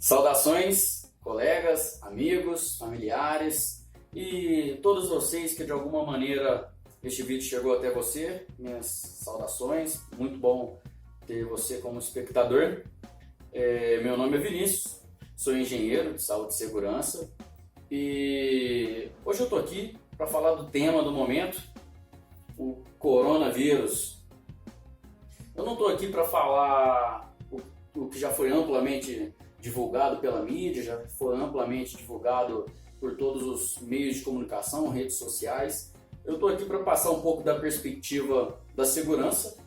Saudações, colegas, amigos, familiares e todos vocês que de alguma maneira este vídeo chegou até você. Minhas saudações, muito bom ter você como espectador. Meu nome é Vinícius, sou engenheiro de saúde e segurança e hoje eu estou aqui para falar do tema do momento, o coronavírus. Eu não estou aqui para falar o que já foi amplamente divulgado pela mídia, já foi amplamente divulgado por todos os meios de comunicação, redes sociais. Eu estou aqui para passar um pouco da perspectiva da segurança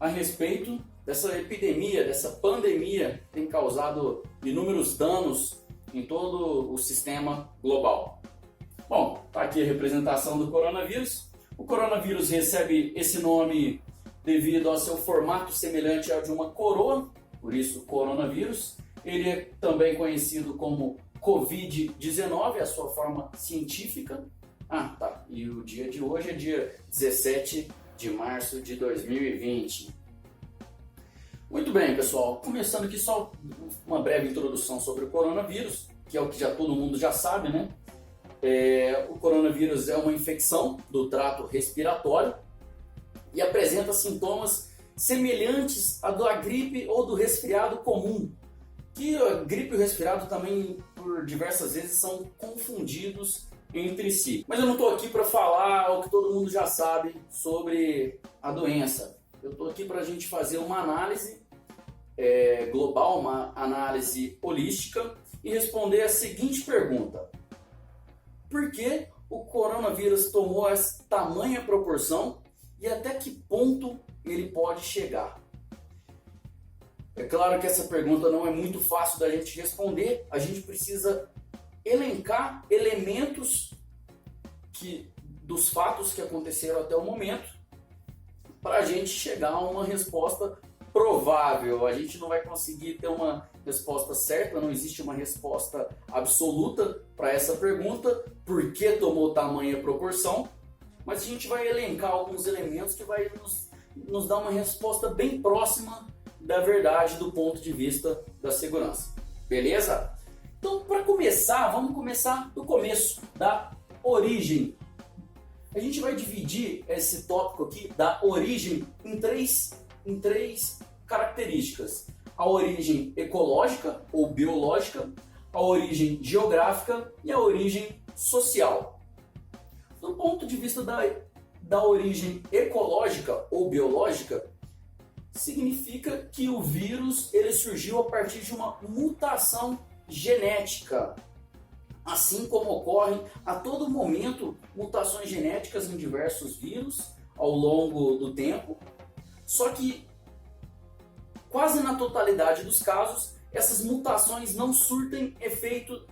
a respeito dessa epidemia, dessa pandemia que tem causado inúmeros danos em todo o sistema global. Bom, está aqui a representação do coronavírus. O coronavírus recebe esse nome devido ao seu formato semelhante ao de uma coroa, por isso coronavírus. Ele é também conhecido como Covid-19, a sua forma científica. E o dia de hoje é dia 17 de março de 2020. Muito bem, pessoal. Começando aqui só uma breve introdução sobre o coronavírus, que é o que todo mundo já sabe, né? O coronavírus é uma infecção do trato respiratório e apresenta sintomas semelhantes à da gripe ou do resfriado comum, que a gripe e o resfriado também por diversas vezes são confundidos entre si. Mas eu não estou aqui para falar o que todo mundo já sabe sobre a doença. Eu estou aqui para a gente fazer uma análise global, uma análise holística e responder a seguinte pergunta: por que o coronavírus tomou essa tamanha proporção e até que ponto ele pode chegar? É claro que essa pergunta não é muito fácil da gente responder. A gente precisa elencar elementos dos fatos que aconteceram até o momento para a gente chegar a uma resposta provável. A gente não vai conseguir ter uma resposta certa, não existe uma resposta absoluta para essa pergunta, por que tomou tamanha proporção, mas a gente vai elencar alguns elementos que vai nos dar uma resposta bem próxima da verdade do ponto de vista da segurança. Beleza? Então, para começar, vamos começar do começo, da origem. A gente vai dividir esse tópico aqui da origem em três características: a origem ecológica ou biológica, a origem geográfica e a origem social. Do ponto de vista da origem ecológica ou biológica, significa que o vírus ele surgiu a partir de uma mutação genética. Assim como ocorrem a todo momento mutações genéticas em diversos vírus ao longo do tempo, só que quase na totalidade dos casos essas mutações não surtem efeito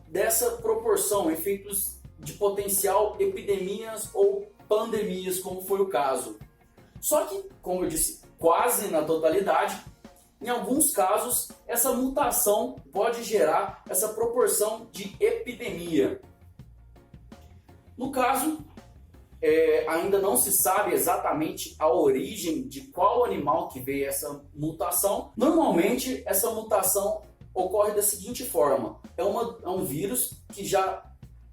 dessa proporção, efeitos de potencial epidemias ou pandemias, como foi o caso. Só que, como eu disse, quase na totalidade, em alguns casos, essa mutação pode gerar essa proporção de epidemia. No caso, ainda não se sabe exatamente a origem de qual animal que veio essa mutação. Normalmente, essa mutação ocorre da seguinte forma: é um vírus que já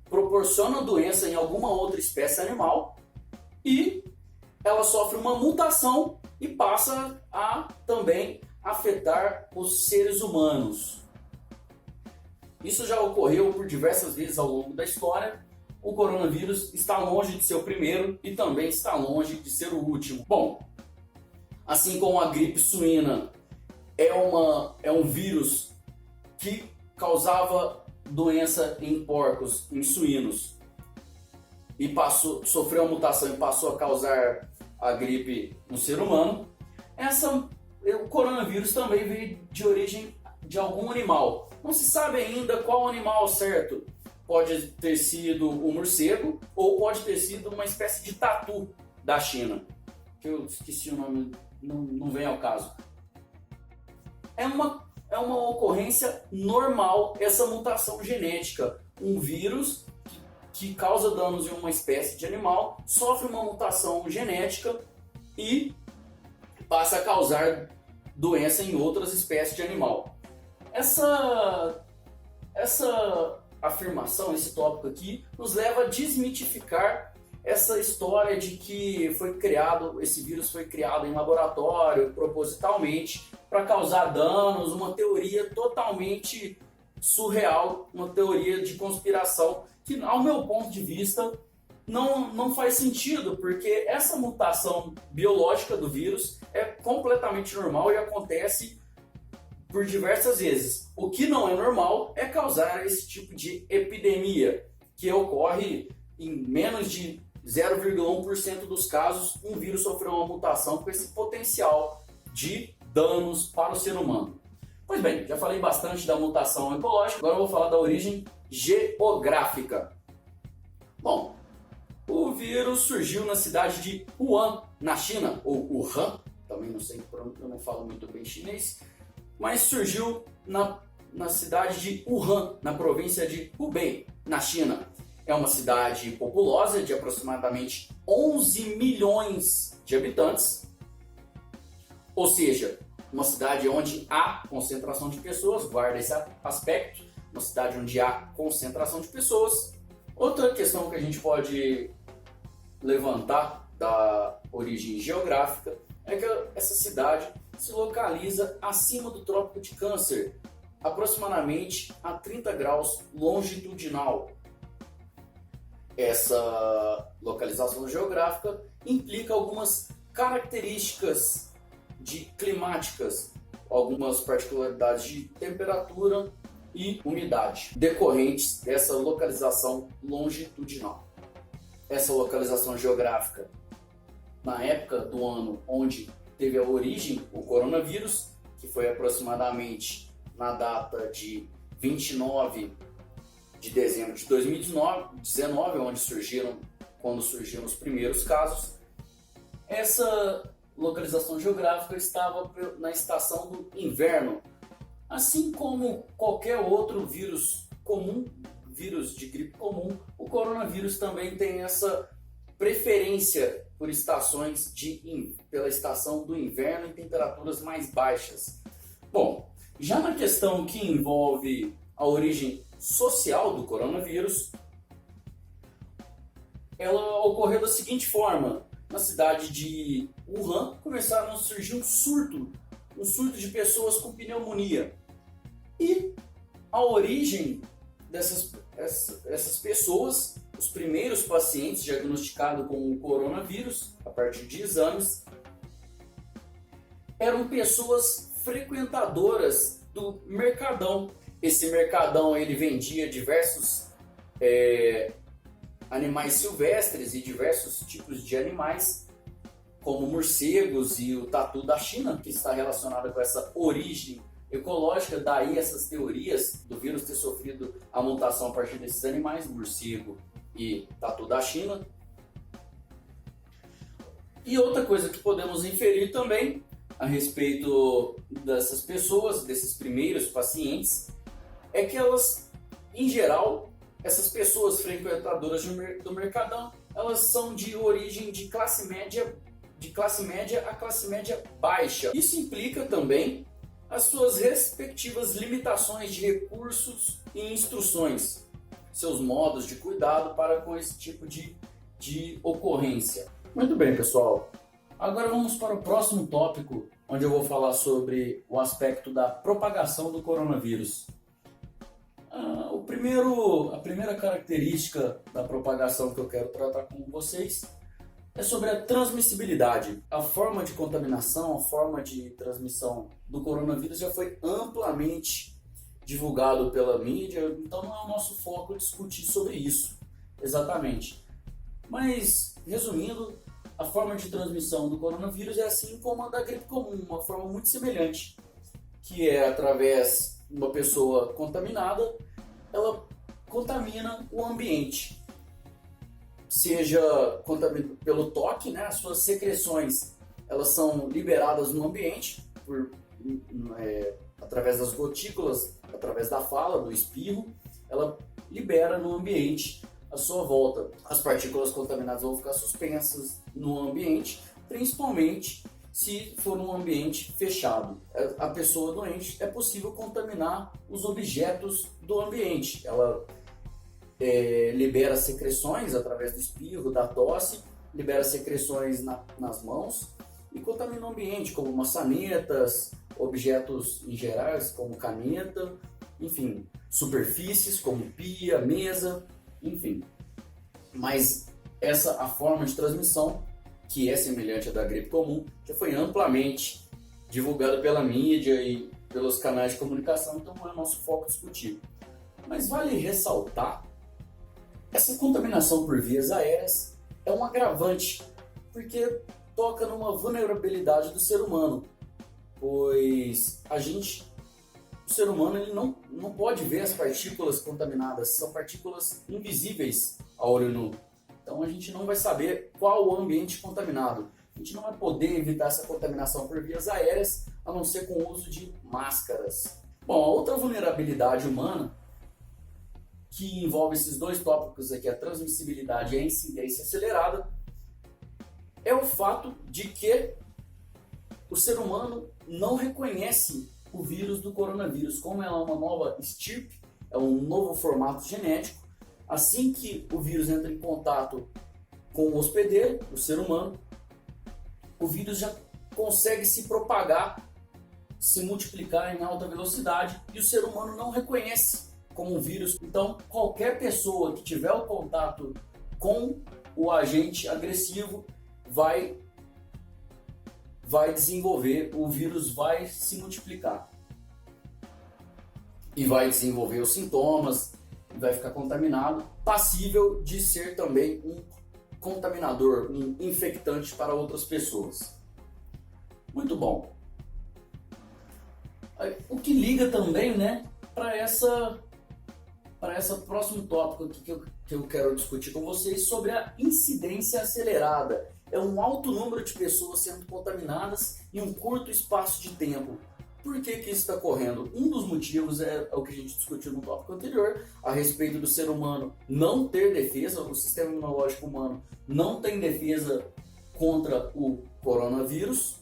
proporciona doença em alguma outra espécie animal e ela sofre uma mutação e passa a também afetar os seres humanos. Isso já ocorreu por diversas vezes ao longo da história. O coronavírus está longe de ser o primeiro e também está longe de ser o último. Bom, assim como a gripe suína é um vírus que causava doença em porcos, em suínos, e sofreu uma mutação e passou a causar a gripe no ser humano, o coronavírus também veio de origem de algum animal. Não se sabe ainda qual animal certo. Pode ter sido o morcego ou pode ter sido uma espécie de tatu da China, que eu esqueci o nome, não vem ao caso. É uma ocorrência normal essa mutação genética. Um vírus que causa danos em uma espécie de animal sofre uma mutação genética e passa a causar doença em outras espécies de animal. Essa afirmação, esse tópico aqui, nos leva a desmitificar essa história de que esse vírus foi criado em laboratório propositalmente para causar danos, uma teoria totalmente surreal, uma teoria de conspiração que, ao meu ponto de vista, não faz sentido, porque essa mutação biológica do vírus é completamente normal e acontece por diversas vezes. O que não é normal é causar esse tipo de epidemia, que ocorre em menos de 0,1% dos casos, um vírus sofreu uma mutação com esse potencial de danos para o ser humano. Pois bem, já falei bastante da mutação ecológica, agora eu vou falar da origem geográfica. Bom, o vírus surgiu na cidade de Wuhan, na China, ou Wuhan, também não sei, eu não falo muito bem chinês, mas surgiu na cidade de Wuhan, na província de Hubei, na China. É uma cidade populosa de aproximadamente 11 milhões de habitantes, ou seja, uma cidade onde há concentração de pessoas, guarda esse aspecto, uma cidade onde há concentração de pessoas. Outra questão que a gente pode levantar da origem geográfica é que essa cidade se localiza acima do Trópico de Câncer, aproximadamente a 30 graus longitudinal. Essa localização geográfica implica algumas características climáticas, algumas particularidades de temperatura e umidade decorrentes dessa localização longitudinal. Essa localização geográfica, na época do ano onde teve a origem o coronavírus, que foi aproximadamente na data de 29 de dezembro de 2019, quando surgiram os primeiros casos, essa localização geográfica estava na estação do inverno. Assim como qualquer outro vírus comum, vírus de gripe comum, o coronavírus também tem essa preferência por estações pela estação do inverno em temperaturas mais baixas. Bom, já na questão que envolve a origem social do coronavírus, ela ocorreu da seguinte forma: na cidade de Wuhan começaram a surgir um surto de pessoas com pneumonia. E a origem essas pessoas, os primeiros pacientes diagnosticados com o coronavírus, a partir de exames, eram pessoas frequentadoras do Mercadão. Esse Mercadão ele vendia diversos animais silvestres e diversos tipos de animais, como morcegos e o tatu da China, que está relacionado com essa origem ecológica, daí essas teorias do vírus ter sofrido a mutação a partir desses animais, morcego e tatu da China. E outra coisa que podemos inferir também a respeito dessas pessoas, desses primeiros pacientes, é que elas, em geral, essas pessoas frequentadoras do Mercadão, elas são de origem de classe média a classe média baixa. Isso implica também as suas respectivas limitações de recursos e instruções, seus modos de cuidado para com esse tipo de ocorrência. Muito bem, pessoal. Agora vamos para o próximo tópico, onde eu vou falar sobre o aspecto da propagação do coronavírus. A primeira característica da propagação que eu quero tratar com vocês é sobre a transmissibilidade. A forma de contaminação, a forma de transmissão do coronavírus já foi amplamente divulgado pela mídia, então não é o nosso foco discutir sobre isso exatamente. Mas, resumindo, a forma de transmissão do coronavírus é assim como a da gripe comum, uma forma muito semelhante, que é através de uma pessoa contaminada, ela contamina o ambiente. Seja pelo toque, né? As suas secreções elas são liberadas no ambiente através das gotículas, através da fala, do espirro, ela libera no ambiente à sua volta. As partículas contaminadas vão ficar suspensas no ambiente, principalmente se for num ambiente fechado. A pessoa doente é possível contaminar os objetos do ambiente. Ela libera secreções através do espirro, da tosse, libera secreções nas mãos e contamina o ambiente, como maçanetas, objetos em geral, como caneta, enfim, superfícies como pia, mesa, enfim. Mas a forma de transmissão, que é semelhante à da gripe comum, já foi amplamente divulgada pela mídia e pelos canais de comunicação, então não é nosso foco discutir. Mas vale ressaltar, essa contaminação por vias aéreas é um agravante, porque toca numa vulnerabilidade do ser humano, pois o ser humano ele não pode ver as partículas contaminadas, são partículas invisíveis a olho nu. Então a gente não vai saber qual o ambiente contaminado. A gente não vai poder evitar essa contaminação por vias aéreas, a não ser com o uso de máscaras. Bom, a outra vulnerabilidade humana, que envolve esses dois tópicos aqui, a transmissibilidade e a incidência acelerada, é o fato de que o ser humano não reconhece o vírus do coronavírus. Como ela é uma nova estirpe, é um novo formato genético, assim que o vírus entra em contato com o hospedeiro, o ser humano, o vírus já consegue se propagar, se multiplicar em alta velocidade e o ser humano não reconhece como um vírus. Então, qualquer pessoa que tiver o contato com o agente agressivo vai desenvolver, o vírus vai se multiplicar e vai desenvolver os sintomas, vai ficar contaminado, passível de ser também um contaminador, um infectante para outras pessoas. Muito bom. O que liga também, né, para esse próximo tópico aqui que eu quero discutir com vocês, sobre a incidência acelerada. É um alto número de pessoas sendo contaminadas em um curto espaço de tempo. Por que isso está ocorrendo? Um dos motivos é o que a gente discutiu no tópico anterior, a respeito do ser humano não ter defesa, o sistema imunológico humano não tem defesa contra o coronavírus.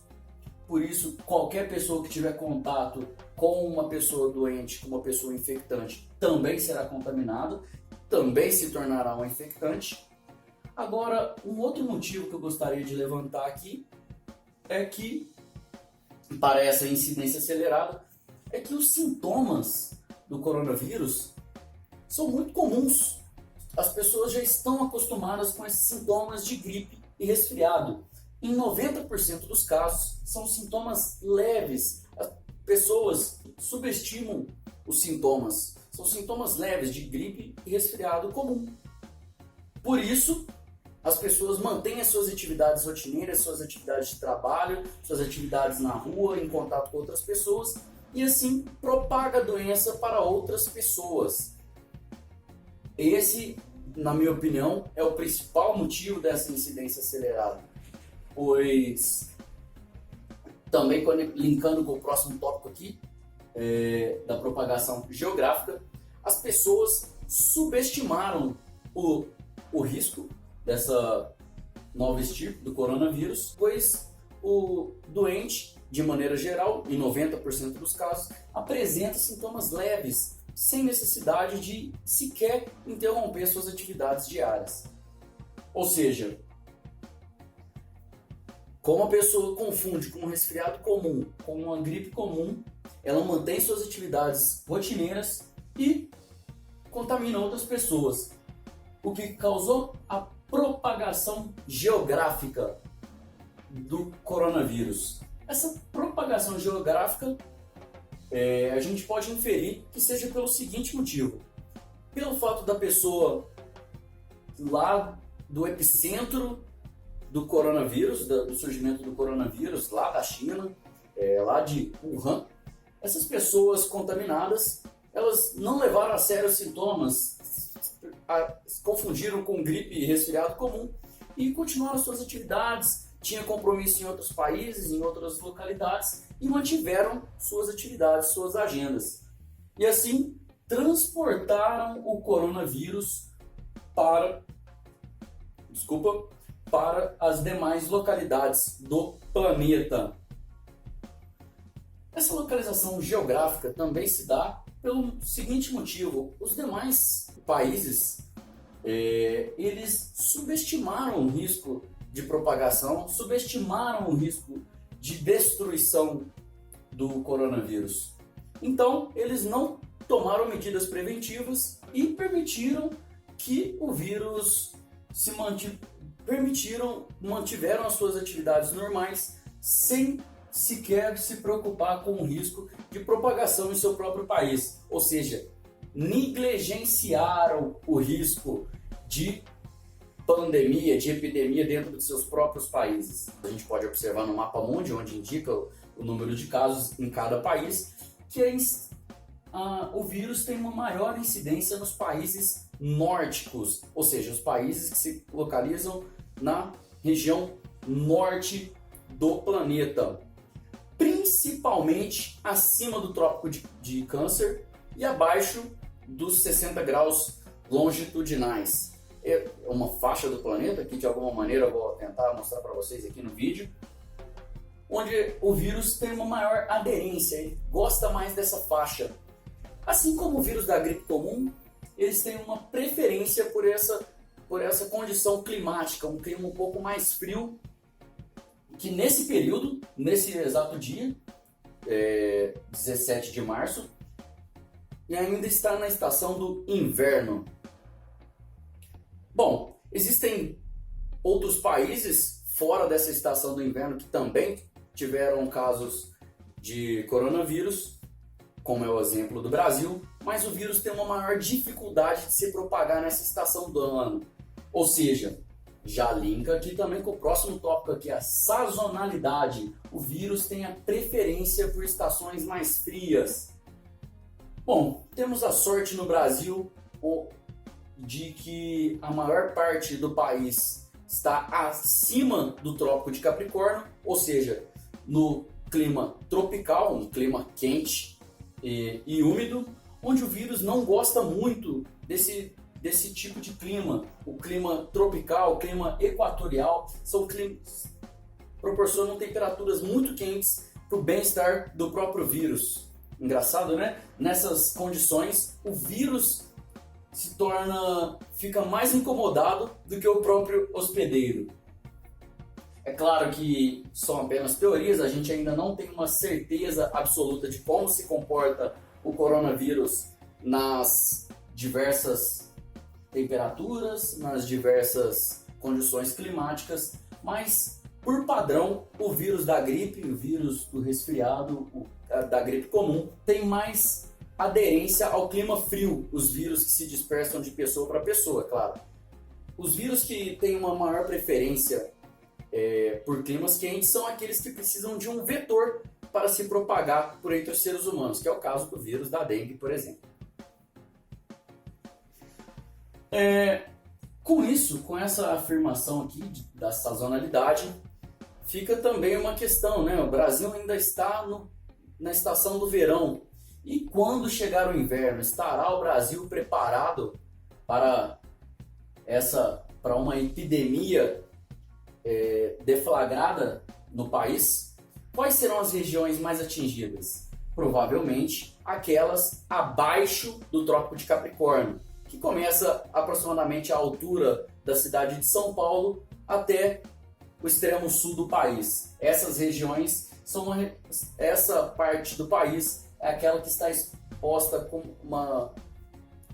Por isso, qualquer pessoa que tiver contato com uma pessoa doente, com uma pessoa infectante, também será contaminado, também se tornará um infectante. Agora, um outro motivo que eu gostaria de levantar aqui é que, para essa incidência acelerada, é que os sintomas do coronavírus são muito comuns. As pessoas já estão acostumadas com esses sintomas de gripe e resfriado. Em 90% dos casos, são sintomas leves. As pessoas subestimam os sintomas. São sintomas leves de gripe e resfriado comum. Por isso, as pessoas mantêm as suas atividades rotineiras, suas atividades de trabalho, suas atividades na rua, em contato com outras pessoas, e assim propaga a doença para outras pessoas. Esse, na minha opinião, é o principal motivo dessa incidência acelerada. Pois, também linkando com o próximo tópico aqui, da propagação geográfica, as pessoas subestimaram o risco dessa nova estirpe do coronavírus, pois o doente, de maneira geral, em 90% dos casos, apresenta sintomas leves, sem necessidade de sequer interromper suas atividades diárias. Ou seja, como a pessoa confunde com um resfriado comum com uma gripe comum, ela mantém suas atividades rotineiras e contamina outras pessoas. O que causou a propagação geográfica do coronavírus. Essa propagação geográfica, a gente pode inferir que seja pelo seguinte motivo. Pelo fato da pessoa lá do epicentro do coronavírus, do surgimento do coronavírus, lá da China, lá de Wuhan, essas pessoas contaminadas, elas não levaram a sério os sintomas, confundiram com gripe e resfriado comum e continuaram suas atividades, tinham compromisso em outros países, em outras localidades e mantiveram suas atividades, suas agendas. E assim, transportaram o coronavírus para para as demais localidades do planeta. Essa localização geográfica também se dá pelo seguinte motivo: os demais países eles subestimaram o risco de propagação, subestimaram o risco de destruição do coronavírus. Então, eles não tomaram medidas preventivas e permitiram que o vírus mantiveram as suas atividades normais sem sequer se preocupar com o risco de propagação em seu próprio país. Ou seja, negligenciaram o risco de pandemia, de epidemia dentro de seus próprios países. A gente pode observar no mapa mundi, onde indica o número de casos em cada país, que o vírus tem uma maior incidência nos países nórdicos, ou seja, os países que se localizam na região norte do planeta, principalmente acima do Trópico de Câncer e abaixo dos 60 graus longitudinais. É uma faixa do planeta que de alguma maneira eu vou tentar mostrar para vocês aqui no vídeo, onde o vírus tem uma maior aderência, ele gosta mais dessa faixa. Assim como o vírus da gripe comum, eles têm uma preferência por essa condição climática, um clima um pouco mais frio, que nesse período, nesse exato dia, 17 de março, e ainda está na estação do inverno. Bom, existem outros países fora dessa estação do inverno que também tiveram casos de coronavírus, como é o exemplo do Brasil, mas o vírus tem uma maior dificuldade de se propagar nessa estação do ano. Ou seja, já linka aqui também com o próximo tópico aqui, a sazonalidade. O vírus tem a preferência por estações mais frias. Bom, temos a sorte no Brasil de que a maior parte do país está acima do Trópico de Capricórnio, ou seja, no clima tropical, um clima quente e úmido, onde o vírus não gosta muito desse tipo de clima. O clima tropical, o clima equatorial, proporcionam temperaturas muito quentes para o bem-estar do próprio vírus. Engraçado, né? Nessas condições, o vírus fica mais incomodado do que o próprio hospedeiro. É claro que são apenas teorias, a gente ainda não tem uma certeza absoluta de como se comporta o coronavírus nas diversas temperaturas, nas diversas condições climáticas, mas por padrão o vírus da gripe, o vírus do resfriado, da gripe comum, tem mais aderência ao clima frio, os vírus que se dispersam de pessoa para pessoa, claro. Os vírus que têm uma maior preferência por climas quentes são aqueles que precisam de um vetor para se propagar por entre os seres humanos, que é o caso do vírus da dengue, por exemplo. Com isso, com essa afirmação aqui da sazonalidade, fica também uma questão, né? O Brasil ainda está na estação do verão. E quando chegar o inverno, estará o Brasil preparado para uma epidemia deflagrada no país? Quais serão as regiões mais atingidas? Provavelmente aquelas abaixo do Trópico de Capricórnio, que começa aproximadamente à altura da cidade de São Paulo até o extremo sul do país. Essas regiões essa parte do país é aquela que está exposta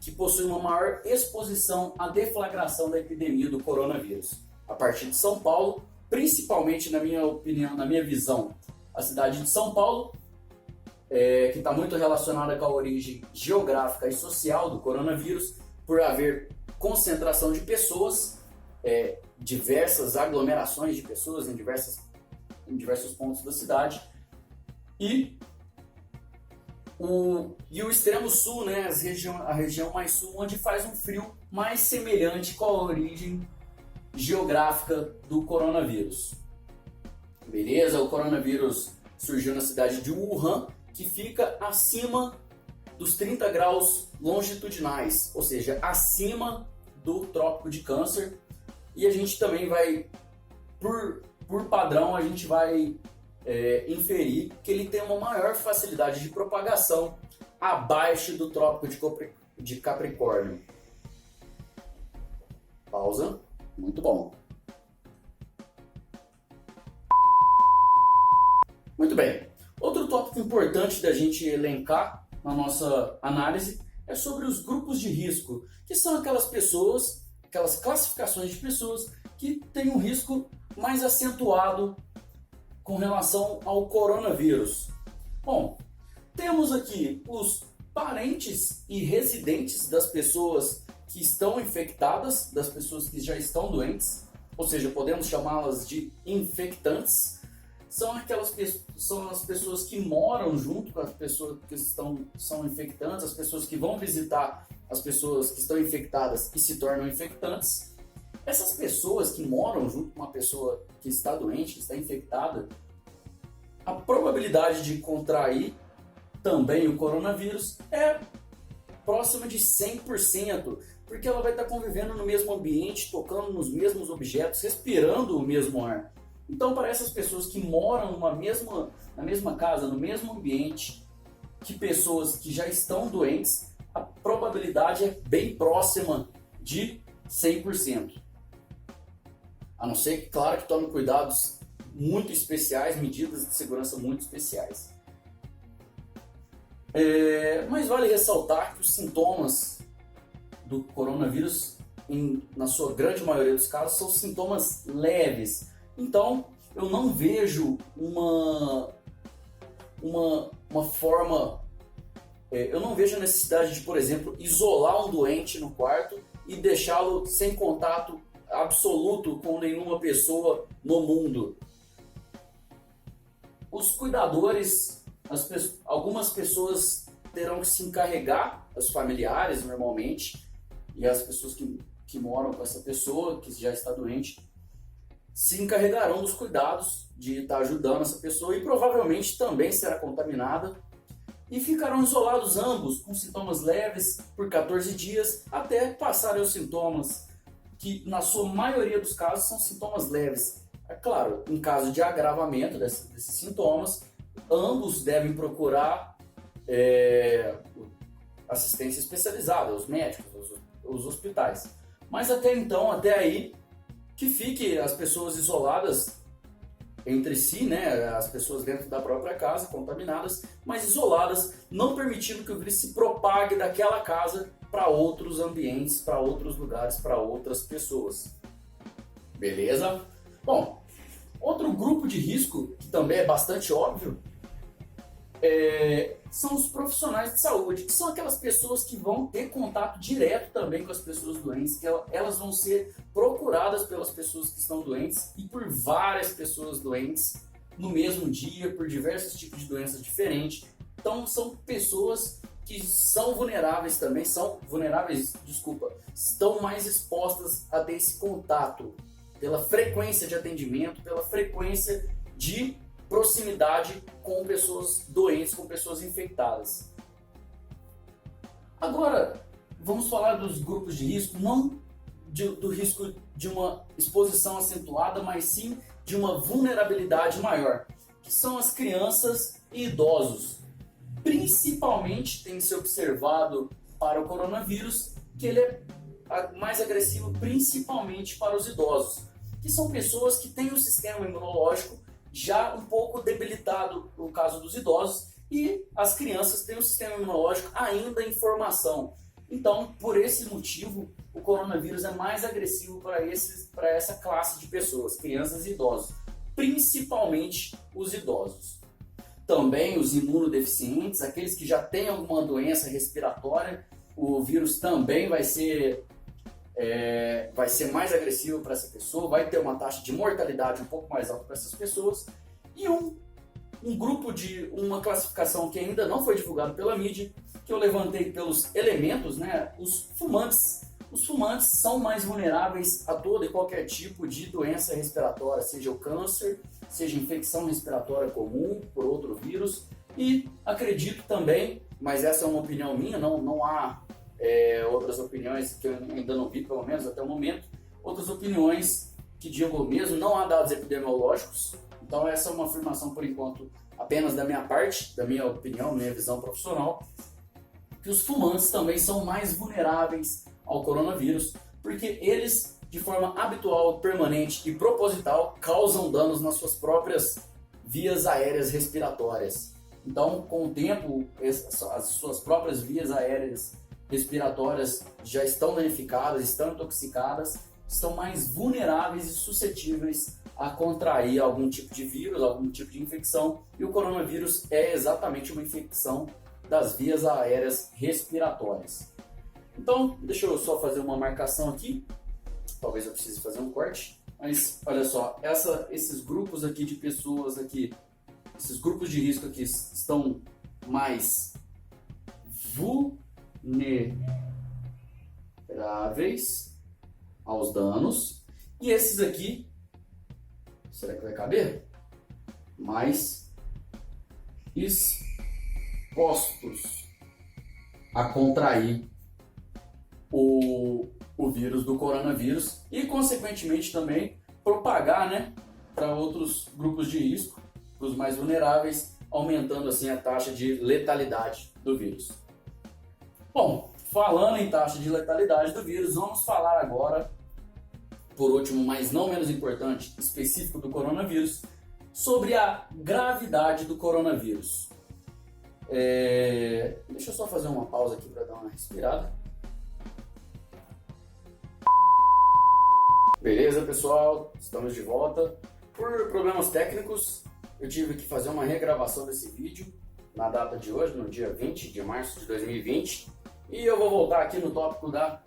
que possui uma maior exposição à deflagração da epidemia do coronavírus. A partir de São Paulo, principalmente na minha opinião, na minha visão, a cidade de São Paulo, que está muito relacionada com a origem geográfica e social do coronavírus, por haver concentração de pessoas, diversas aglomerações de pessoas em diversos pontos da cidade, e o extremo sul, né, a região mais sul, onde faz um frio mais semelhante com a origem geográfica do coronavírus. Beleza? O coronavírus surgiu na cidade de Wuhan, que fica acima dos 30 graus longitudinais, ou seja, acima do Trópico de Câncer. E a gente também vai por padrão a gente vai inferir que ele tem uma maior facilidade de propagação abaixo do Trópico de Capricórnio. Pausa. Muito bom. Muito bem. Outro tópico importante da gente elencar na nossa análise é sobre os grupos de risco, que são aquelas pessoas, aquelas classificações de pessoas que têm um risco mais acentuado com relação ao coronavírus. Bom, temos aqui os parentes e residentes das pessoas que estão infectadas, das pessoas que já estão doentes, ou seja, podemos chamá-las de infectantes. São as pessoas que moram junto com as pessoas que são infectantes, as pessoas que vão visitar as pessoas que estão infectadas e se tornam infectantes. Essas pessoas que moram junto com uma pessoa que está doente, que está infectada, a probabilidade de contrair também o coronavírus é próxima de 100%, porque ela vai estar convivendo no mesmo ambiente, tocando nos mesmos objetos, respirando o mesmo ar. Então, para essas pessoas que moram na mesma casa, no mesmo ambiente, que pessoas que já estão doentes, a probabilidade é bem próxima de 100%. A não ser que, claro, que tome cuidados muito especiais, medidas de segurança muito especiais. Mas vale ressaltar que os sintomas do coronavírus, na sua grande maioria dos casos, são sintomas leves. Então, eu não vejo uma forma... eu não vejo a necessidade de, por exemplo, isolar um doente no quarto e deixá-lo sem contato absoluto com nenhuma pessoa no mundo. Os cuidadores, algumas pessoas terão que se encarregar, os familiares normalmente, e as pessoas que moram com essa pessoa que já está doente, se encarregarão dos cuidados de estar ajudando essa pessoa e provavelmente também será contaminada e ficarão isolados ambos com sintomas leves por 14 dias até passarem os sintomas, que na sua maioria dos casos são sintomas leves. É claro, em caso de agravamento desses sintomas, ambos devem procurar assistência especializada, os médicos, os hospitais. Mas até então, até aí, que fique as pessoas isoladas entre si, né? As pessoas dentro da própria casa, contaminadas, mas isoladas, não permitindo que o vírus se propague daquela casa para outros ambientes, para outros lugares, para outras pessoas. Beleza? Bom, outro grupo de risco, que também é bastante óbvio, são os profissionais de saúde, que são aquelas pessoas que vão ter contato direto também com as pessoas doentes, que elas vão ser procuradas pelas pessoas que estão doentes e por várias pessoas doentes no mesmo dia, por diversos tipos de doenças diferentes. Então são pessoas que estão mais expostas a ter esse contato, pela frequência de atendimento, pela frequência de proximidade com pessoas doentes, com pessoas infectadas. Agora, vamos falar dos grupos de risco, não do risco de uma exposição acentuada, mas sim de uma vulnerabilidade maior, que são as crianças e idosos. Principalmente tem se observado para o coronavírus que ele é mais agressivo principalmente para os idosos, que são pessoas que têm o sistema imunológico já um pouco debilitado no caso dos idosos, e as crianças têm o sistema imunológico ainda em formação. Então, por esse motivo, o coronavírus é mais agressivo para essa classe de pessoas, crianças e idosos, principalmente os idosos. Também os imunodeficientes, aqueles que já têm alguma doença respiratória, o vírus também vai ser mais agressivo para essa pessoa, vai ter uma taxa de mortalidade um pouco mais alta para essas pessoas. E um grupo de uma classificação que ainda não foi divulgada pela mídia, que eu levantei pelos elementos, né? Os fumantes. Os fumantes são mais vulneráveis a todo e qualquer tipo de doença respiratória, seja o câncer, seja infecção respiratória comum por outro vírus. E acredito também, mas essa é uma opinião minha, não há outras opiniões que eu ainda não vi, pelo menos até o momento, outras opiniões que digo mesmo, não há dados epidemiológicos, então essa é uma afirmação por enquanto apenas da minha parte, da minha opinião, minha visão profissional, que os fumantes também são mais vulneráveis ao coronavírus, porque eles, de forma habitual, permanente e proposital, causam danos nas suas próprias vias aéreas respiratórias. Então, com o tempo, as suas próprias vias aéreas respiratórias já estão danificadas, estão intoxicadas, estão mais vulneráveis e suscetíveis a contrair algum tipo de vírus, algum tipo de infecção, e o coronavírus é exatamente uma infecção das vias aéreas respiratórias. Então, deixa eu só fazer uma marcação aqui, talvez eu precise fazer um corte, mas olha só, esses grupos aqui de pessoas aqui, esses grupos de risco aqui estão mais vulneráveis aos danos, e esses aqui, será que vai caber? Mais expostos a contrair o vírus do coronavírus e, consequentemente, também propagar, né, para outros grupos de risco, para os mais vulneráveis, aumentando assim a taxa de letalidade do vírus. Bom, falando em taxa de letalidade do vírus, vamos falar agora, por último, mas não menos importante, específico do coronavírus, sobre a gravidade do coronavírus. Deixa eu só fazer uma pausa aqui para dar uma respirada. Beleza, pessoal? Estamos de volta. Por problemas técnicos, eu tive que fazer uma regravação desse vídeo na data de hoje, no dia 20 de março de 2020, e eu vou voltar aqui no tópico da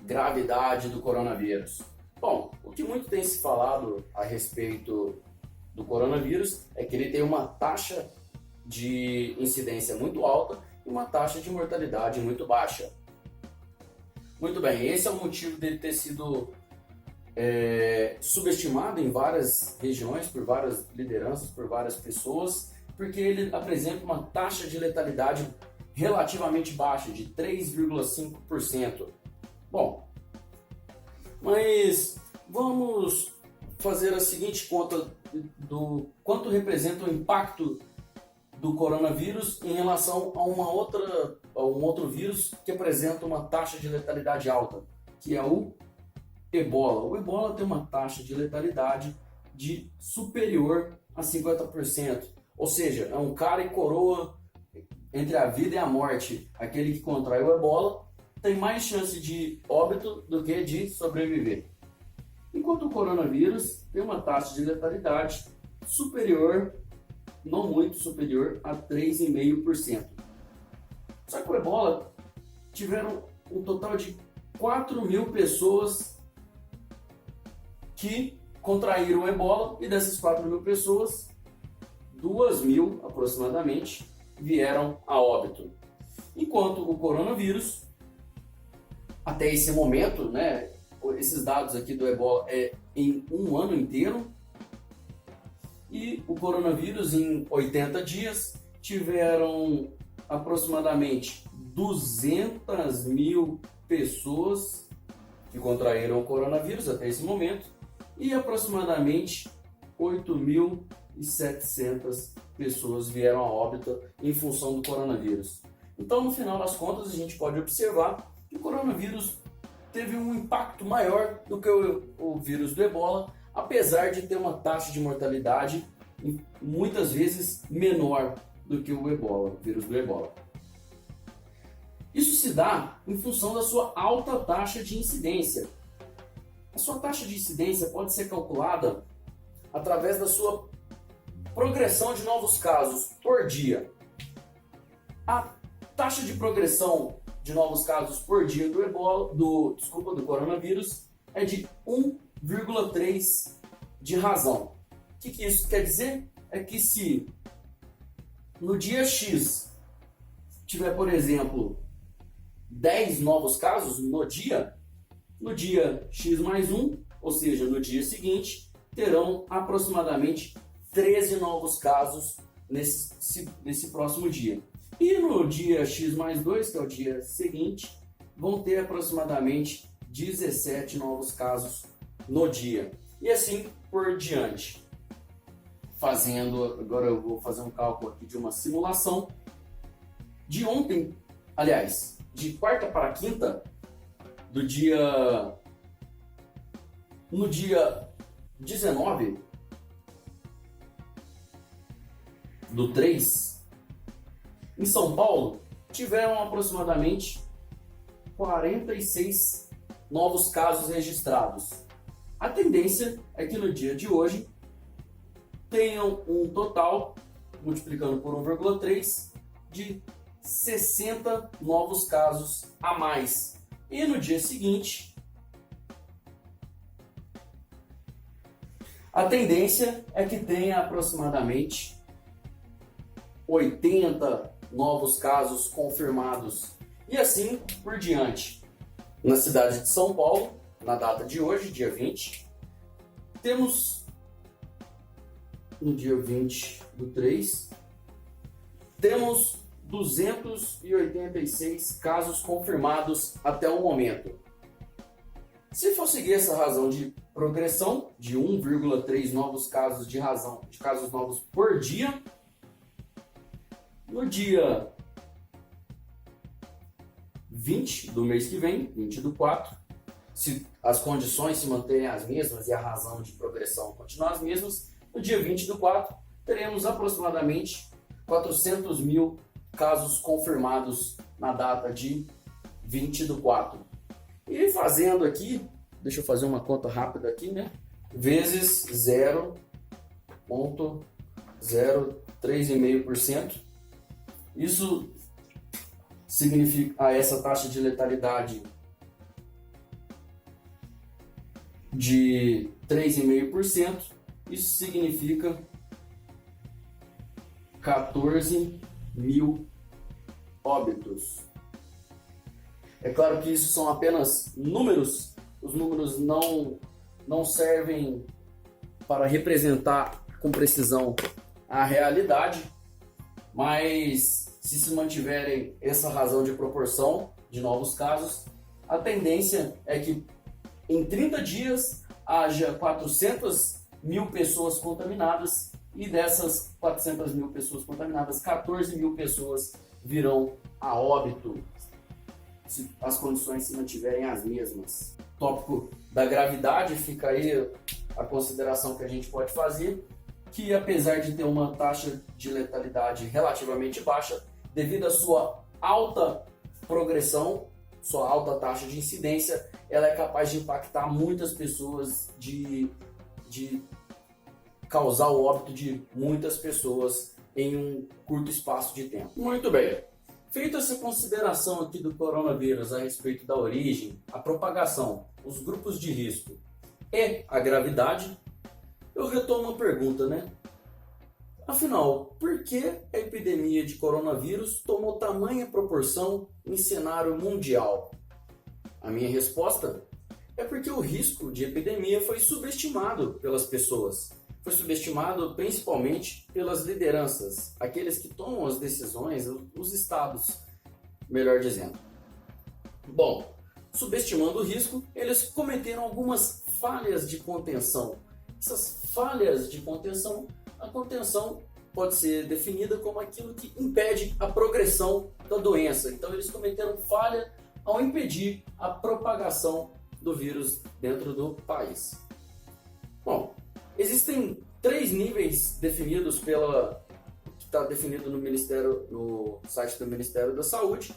gravidade do coronavírus. Bom, o que muito tem se falado a respeito do coronavírus é que ele tem uma taxa de incidência muito alta e uma taxa de mortalidade muito baixa. Muito bem, esse é o motivo dele ter sido subestimado em várias regiões, por várias lideranças, por várias pessoas, porque ele apresenta uma taxa de letalidade relativamente baixa, de 3,5%. Bom, mas vamos fazer a seguinte conta do quanto representa o impacto do coronavírus em relação a um outro vírus que apresenta uma taxa de letalidade alta, que é o Ebola. O Ebola tem uma taxa de letalidade superior a 50%, ou seja, é um cara e coroa entre a vida e a morte. Aquele que contrai o Ebola tem mais chance de óbito do que de sobreviver. Enquanto o coronavírus tem uma taxa de letalidade superior, não muito superior, a 3,5%. Só que o Ebola tiveram um total de 4.000 pessoas que contraíram o Ebola, e dessas 4.000 pessoas, 2.000 aproximadamente vieram a óbito. Enquanto o coronavírus, até esse momento, né, esses dados aqui do Ebola é em um ano inteiro, e o coronavírus em 80 dias tiveram aproximadamente 200.000 pessoas que contraíram o coronavírus até esse momento, e aproximadamente 8.700 pessoas vieram a óbito em função do coronavírus. Então, no final das contas, a gente pode observar que o coronavírus teve um impacto maior do que o vírus do Ebola, apesar de ter uma taxa de mortalidade muitas vezes menor do que o vírus do Ebola. Isso se dá em função da sua alta taxa de incidência. A sua taxa de incidência pode ser calculada através da sua progressão de novos casos por dia. A taxa de progressão de novos casos por dia do coronavírus é de 1,3 de razão. O que isso quer dizer? É que se no dia X tiver, por exemplo, 10 novos casos no dia X mais 1, ou seja, no dia seguinte, terão aproximadamente 13 novos casos nesse próximo dia. E no dia X mais 2, que é o dia seguinte, vão ter aproximadamente 17 novos casos no dia. e assim por diante. Agora eu vou fazer um cálculo aqui de uma simulação. De ontem, aliás, de quarta para quinta, no dia 19 do 3, em São Paulo, tiveram aproximadamente 46 novos casos registrados. A tendência é que no dia de hoje tenham um total, multiplicando por 1,3, de 60 novos casos a mais. E no dia seguinte, a tendência é que tenha aproximadamente 80 novos casos confirmados. E assim por diante. Na cidade de São Paulo, na data de hoje, dia 20, temos, no dia 20 do 3, temos 286 casos confirmados até o momento. Se for seguir essa razão de progressão, de 1,3 novos casos de casos novos por dia, no dia 20 do mês que vem, 20 do 4, se as condições se manterem as mesmas e a razão de progressão continuar as mesmas, no dia 20 do 4 teremos aproximadamente 400 mil casos confirmados na data de 20 do 4. E fazendo aqui, deixa eu fazer uma conta rápida aqui, né? Vezes 0,03,5%. Isso significa essa taxa de letalidade de 3,5%. Isso significa 14 mil óbitos. É claro que isso são apenas números. Os números não servem para representar com precisão a realidade, mas se mantiverem essa razão de proporção de novos casos, a tendência é que em 30 dias haja 400 mil pessoas contaminadas e dessas 400 mil pessoas contaminadas, 14 mil pessoas virão a óbito se as condições se mantiverem as mesmas. Tópico da gravidade, fica aí a consideração que a gente pode fazer, que apesar de ter uma taxa de letalidade relativamente baixa, devido à sua alta progressão, sua alta taxa de incidência, ela é capaz de impactar muitas pessoas, de causar o óbito de muitas pessoas em um curto espaço de tempo. Muito bem. Feita essa consideração aqui do coronavírus a respeito da origem, a propagação, os grupos de risco e a gravidade, eu retomo uma pergunta, né? Afinal, por que a epidemia de coronavírus tomou tamanha proporção em cenário mundial? A minha resposta é porque o risco de epidemia foi subestimado pelas pessoas. Foi subestimado principalmente pelas lideranças, aqueles que tomam as decisões, os estados, melhor dizendo. Bom, subestimando o risco, eles cometeram algumas falhas de contenção. Essas falhas de contenção, a contenção pode ser definida como aquilo que impede a progressão da doença. Então eles cometeram falha ao impedir a propagação do vírus dentro do país. Bom, existem 3 níveis definidos que está definido no site do Ministério da Saúde,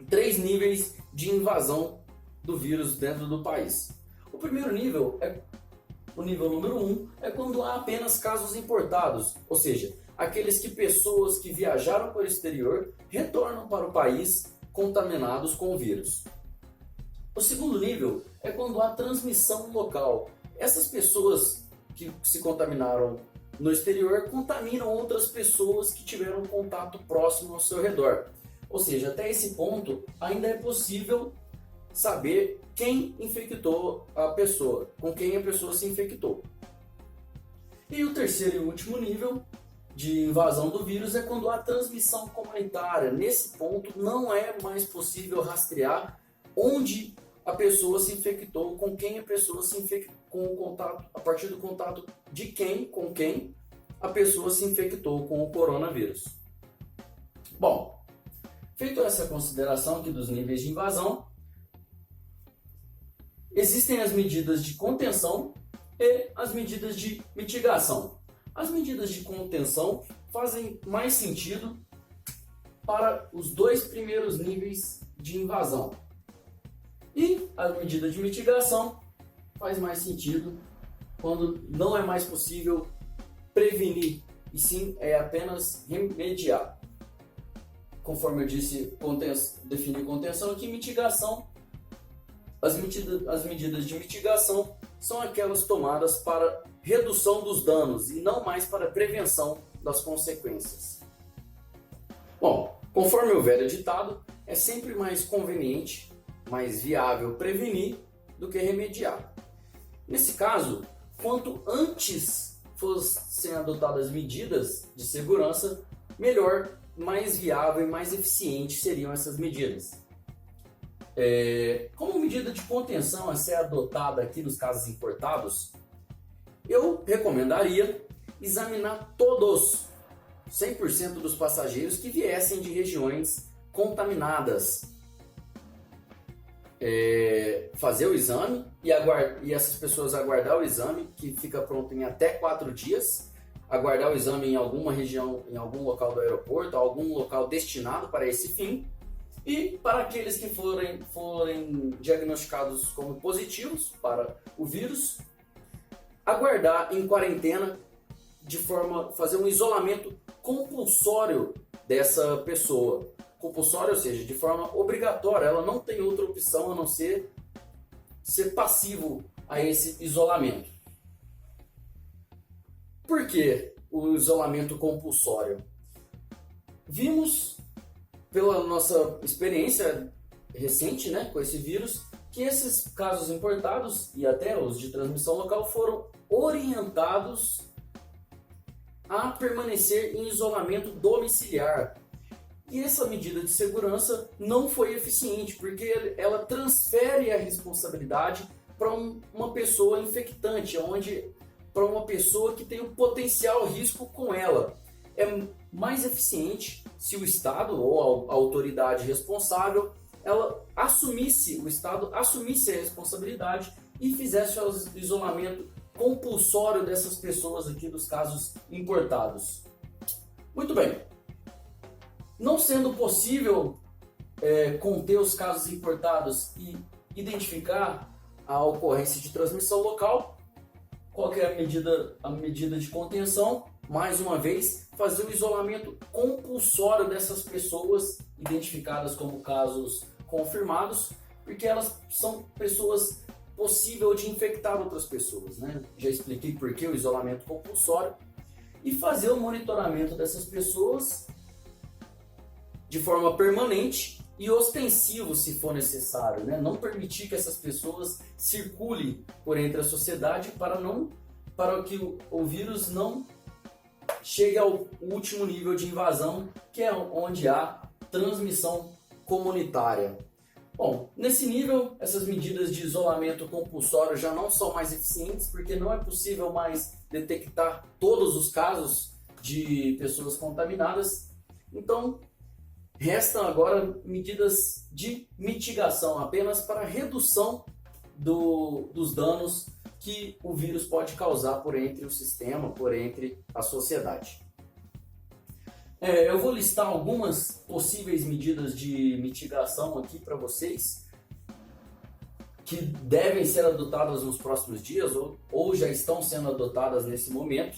3 níveis de invasão do vírus dentro do país. O primeiro nível o nível número 1 é quando há apenas casos importados, ou seja, aqueles que pessoas que viajaram para o exterior retornam para o país contaminados com o vírus. O segundo nível é quando há transmissão local. Essas pessoas que se contaminaram no exterior contaminam outras pessoas que tiveram contato próximo ao seu redor. Ou seja, até esse ponto ainda é possível saber quem infectou a pessoa, com quem a pessoa se infectou. E o terceiro e último nível de invasão do vírus é quando há transmissão comunitária. Nesse ponto não é mais possível rastrear onde a pessoa se infectou, com quem a pessoa se infectou, com o contato, a partir do contato de quem, com quem a pessoa se infectou com o coronavírus. Bom, feito essa consideração aqui dos níveis de invasão, existem as medidas de contenção e as medidas de mitigação. As medidas de contenção fazem mais sentido para os dois primeiros níveis de invasão. E a medida de mitigação faz mais sentido quando não é mais possível prevenir, e sim é apenas remediar. Conforme eu disse, definir contenção aqui, mitigação. As medidas de mitigação são aquelas tomadas para redução dos danos e não mais para prevenção das consequências. Bom, conforme o velho ditado, é sempre mais conveniente, mais viável prevenir do que remediar. Nesse caso, quanto antes fossem adotadas medidas de segurança, melhor, mais viável e mais eficiente seriam essas medidas. Como medida de contenção a ser adotada aqui nos casos importados, eu recomendaria examinar todos, 100% dos passageiros que viessem de regiões contaminadas. Fazer o exame e essas pessoas aguardar o exame, que fica pronto em até 4 dias, aguardar o exame em alguma região, em algum local do aeroporto, algum local destinado para esse fim. E para aqueles que forem diagnosticados como positivos para o vírus, aguardar em quarentena fazer um isolamento compulsório dessa pessoa. Compulsório, ou seja, de forma obrigatória, ela não tem outra opção a não ser passivo a esse isolamento. Por que o isolamento compulsório? Vimos, pela nossa experiência recente, né, com esse vírus, que esses casos importados e até os de transmissão local foram orientados a permanecer em isolamento domiciliar. E essa medida de segurança não foi eficiente, porque ela transfere a responsabilidade para uma pessoa infectante, para uma pessoa que tem um potencial risco com ela. É mais eficiente se o Estado ou a autoridade responsável, o Estado assumisse a responsabilidade e fizesse o isolamento compulsório dessas pessoas aqui dos casos importados. Muito bem. Não sendo possível conter os casos importados e identificar a ocorrência de transmissão local, qual que é a medida de contenção? Mais uma vez, fazer o isolamento compulsório dessas pessoas identificadas como casos confirmados, porque elas são pessoas possível de infectar outras pessoas, né? Já expliquei por que o isolamento compulsório. E fazer o monitoramento dessas pessoas de forma permanente e ostensivo, se for necessário, né? Não permitir que essas pessoas circulem por entre a sociedade para que o vírus não chegue ao último nível de invasão, que é onde há transmissão comunitária. Bom, nesse nível, essas medidas de isolamento compulsório já não são mais eficientes, porque não é possível mais detectar todos os casos de pessoas contaminadas. Então, restam agora medidas de mitigação, apenas para redução dos danos que o vírus pode causar por entre o sistema, por entre a sociedade. Eu vou listar algumas possíveis medidas de mitigação aqui para vocês, que devem ser adotadas nos próximos dias ou já estão sendo adotadas nesse momento,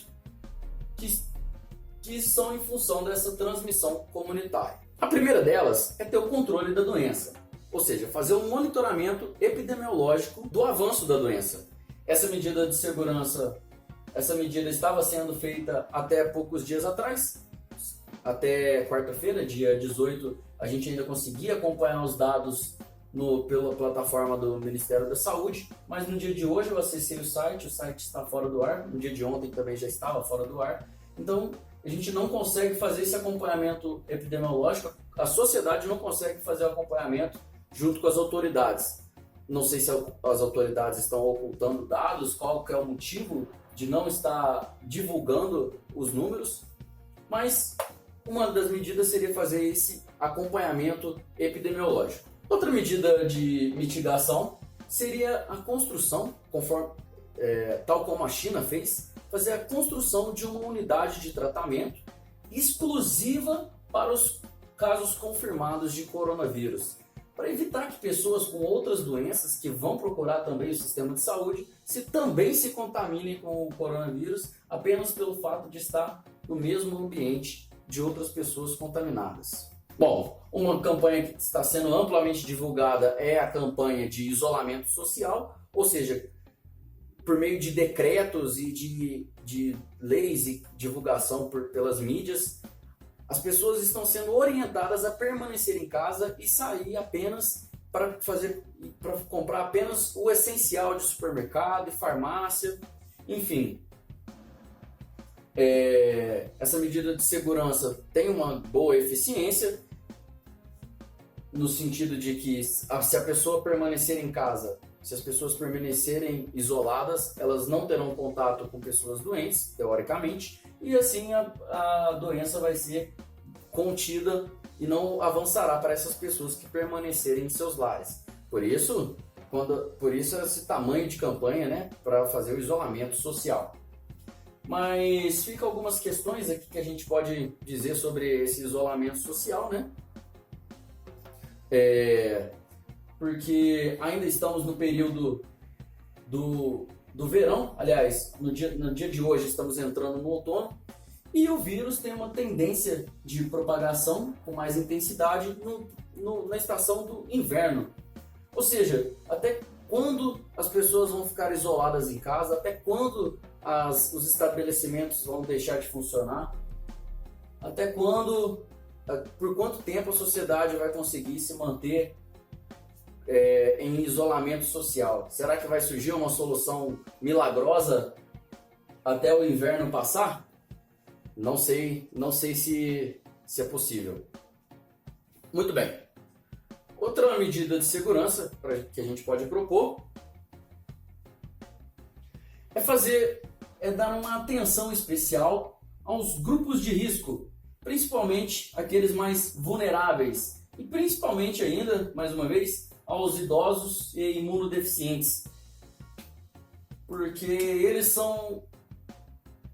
que são em função dessa transmissão comunitária. A primeira delas é ter o controle da doença, ou seja, fazer um monitoramento epidemiológico do avanço da doença. Essa medida de segurança, essa medida estava sendo feita até poucos dias atrás. Até quarta-feira, dia 18, a gente ainda conseguia acompanhar os dados pela plataforma do Ministério da Saúde, mas no dia de hoje eu acessei o site está fora do ar, no dia de ontem também já estava fora do ar, então a gente não consegue fazer esse acompanhamento epidemiológico, a sociedade não consegue fazer o acompanhamento junto com as autoridades. não sei se as autoridades estão ocultando dados, qual que é o motivo de não estar divulgando os números, mas uma das medidas seria fazer esse acompanhamento epidemiológico. Outra medida de mitigação seria a construção, tal como a China fez, fazer a construção de uma unidade de tratamento exclusiva para os casos confirmados de coronavírus, para evitar que pessoas com outras doenças que vão procurar também o sistema de saúde também se contaminem com o coronavírus apenas pelo fato de estar no mesmo ambiente de outras pessoas contaminadas. Bom, uma campanha que está sendo amplamente divulgada é a campanha de isolamento social, ou seja, por meio de decretos e de leis e divulgação pelas mídias, as pessoas estão sendo orientadas a permanecer em casa e sair apenas para comprar apenas o essencial de supermercado e farmácia, enfim. Essa medida de segurança tem uma boa eficiência, no sentido de que se a pessoa permanecer em casa, se as pessoas permanecerem isoladas, elas não terão contato com pessoas doentes, teoricamente, e assim a doença vai ser contida e não avançará para essas pessoas que permanecerem em seus lares. Por isso esse tamanho de campanha, né, para fazer o isolamento social. Mas fica algumas questões aqui que a gente pode dizer sobre esse isolamento social, né? Porque ainda estamos no período do verão, aliás, no dia de hoje estamos entrando no outono, e o vírus tem uma tendência de propagação com mais intensidade na estação do inverno. Ou seja, até quando as pessoas vão ficar isoladas em casa, até quando os estabelecimentos vão deixar de funcionar, por quanto tempo a sociedade vai conseguir se manter em isolamento social? Será que vai surgir uma solução milagrosa até o inverno passar? Não sei se é possível. Muito bem. Outra medida de segurança que a gente pode propor é dar uma atenção especial aos grupos de risco, principalmente aqueles mais vulneráveis e principalmente ainda, mais uma vez, aos idosos e imunodeficientes, porque eles são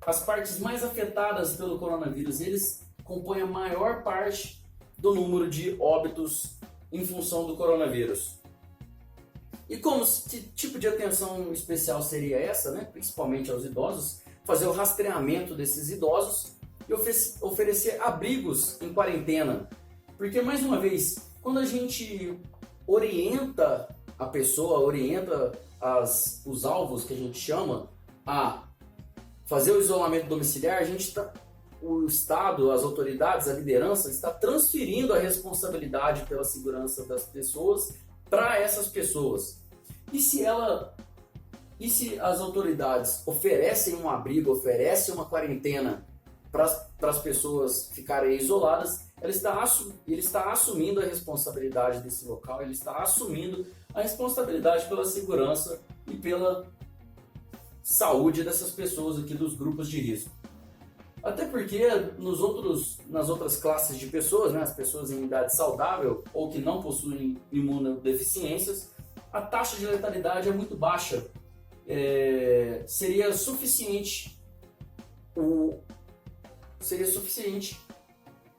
as partes mais afetadas pelo coronavírus. Eles compõem a maior parte do número de óbitos em função do coronavírus. E que tipo de atenção especial seria essa, né? Principalmente aos idosos? Fazer o rastreamento desses idosos e oferecer abrigos em quarentena. Porque, mais uma vez, quando a gente orienta a pessoa, orienta os alvos que a gente chama a fazer o isolamento domiciliar, o Estado, as autoridades, a liderança está transferindo a responsabilidade pela segurança das pessoas para essas pessoas. E se as autoridades oferecem um abrigo, oferecem uma quarentena para as pessoas ficarem isoladas, ele está assumindo a responsabilidade desse local, ele está assumindo a responsabilidade pela segurança e pela saúde dessas pessoas aqui dos grupos de risco. Até porque nas outras classes de pessoas, né, as pessoas em idade saudável ou que não possuem imunodeficiências, a taxa de letalidade é muito baixa. Seria suficiente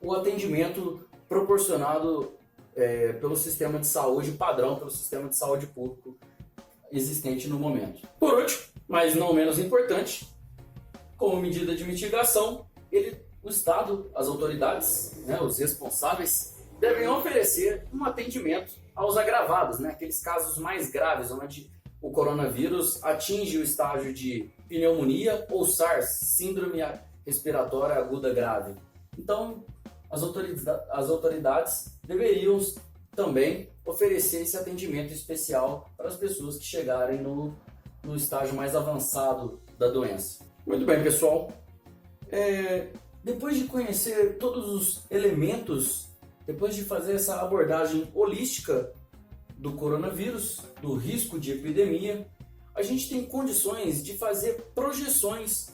o atendimento proporcionado pelo sistema de saúde padrão, pelo sistema de saúde público existente no momento. Por último, mas não menos importante, como medida de mitigação, o Estado, as autoridades, né, os responsáveis, devem oferecer um atendimento aos agravados, né, aqueles casos mais graves, onde o coronavírus atinge o estágio de pneumonia ou SARS, síndrome respiratória aguda grave. Então, as autoridades deveriam também oferecer esse atendimento especial para as pessoas que chegarem no estágio mais avançado da doença. Muito bem, pessoal. Depois de conhecer todos os elementos, depois de fazer essa abordagem holística do coronavírus, do risco de epidemia, a gente tem condições de fazer projeções,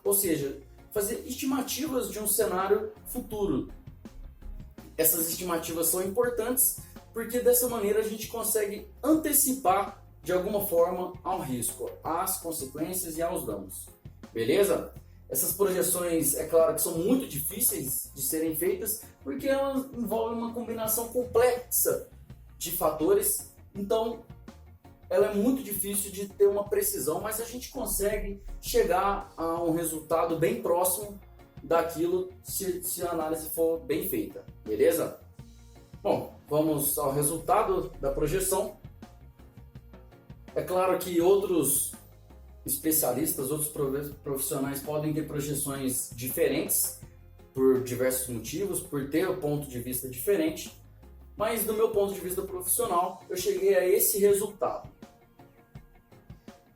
ou seja, fazer estimativas de um cenário futuro. Essas estimativas são importantes porque dessa maneira a gente consegue antecipar de alguma forma ao risco, às consequências e aos danos. Beleza? Essas projeções, é claro que são muito difíceis de serem feitas porque elas envolvem uma combinação complexa de fatores, então ela é muito difícil de ter uma precisão, mas a gente consegue chegar a um resultado bem próximo daquilo se a análise for bem feita, beleza? Bom, vamos ao resultado da projeção. É claro que outros especialistas, outros profissionais podem ter projeções diferentes por diversos motivos, por ter um ponto de vista diferente, mas do meu ponto de vista profissional, eu cheguei a esse resultado.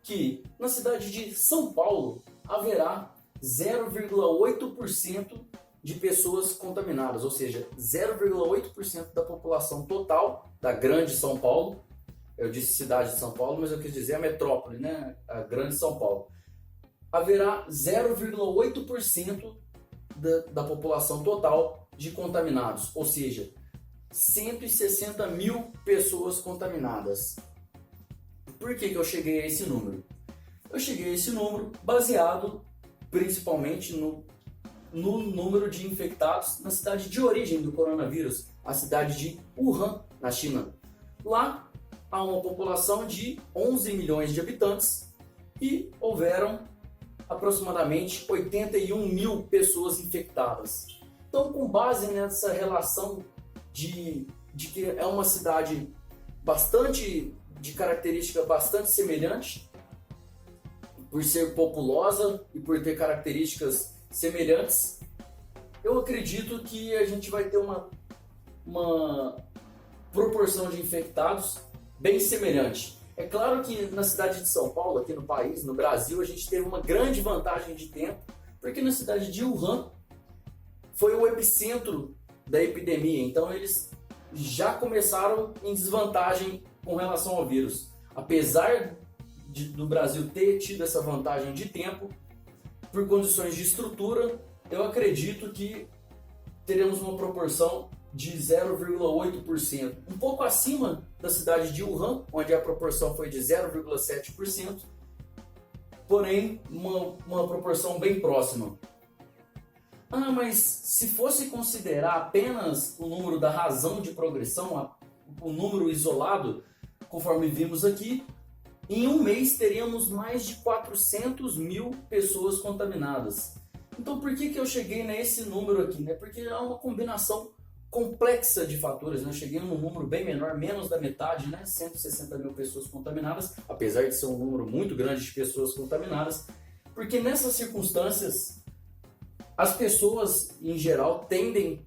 Que na cidade de São Paulo haverá 0,8% de pessoas contaminadas, ou seja, 0,8% da população total da grande São Paulo. Eu disse cidade de São Paulo, mas eu quis dizer a metrópole, né? A grande São Paulo. Haverá 0,8% da população total de contaminados, ou seja, 160 mil pessoas contaminadas. Por que eu cheguei a esse número? Eu cheguei a esse número baseado principalmente no número de infectados na cidade de origem do coronavírus, a cidade de Wuhan, na China. Lá há uma população de 11 milhões de habitantes e houveram aproximadamente 81 mil pessoas infectadas. Então, com base nessa relação de que é uma cidade de característica bastante semelhante, por ser populosa e por ter características semelhantes, eu acredito que a gente vai ter uma proporção de infectados bem semelhante. É claro que na cidade de São Paulo, aqui no país, no Brasil, a gente teve uma grande vantagem de tempo, porque na cidade de Wuhan foi o epicentro da epidemia, então eles já começaram em desvantagem com relação ao vírus. Apesar do Brasil ter tido essa vantagem de tempo, por condições de estrutura, eu acredito que teremos uma proporção de 0,8%, um pouco acima da cidade de Wuhan, onde a proporção foi de 0,7%, porém uma proporção bem próxima. Mas se fosse considerar apenas o número da razão de progressão, o número isolado, conforme vimos aqui, em um mês teríamos mais de 400 mil pessoas contaminadas. Então por que eu cheguei nesse número aqui? Porque é uma combinação complexa de fatores. Eu cheguei num número bem menor, menos da metade, 160 mil pessoas contaminadas, apesar de ser um número muito grande de pessoas contaminadas, porque nessas circunstâncias as pessoas em geral tendem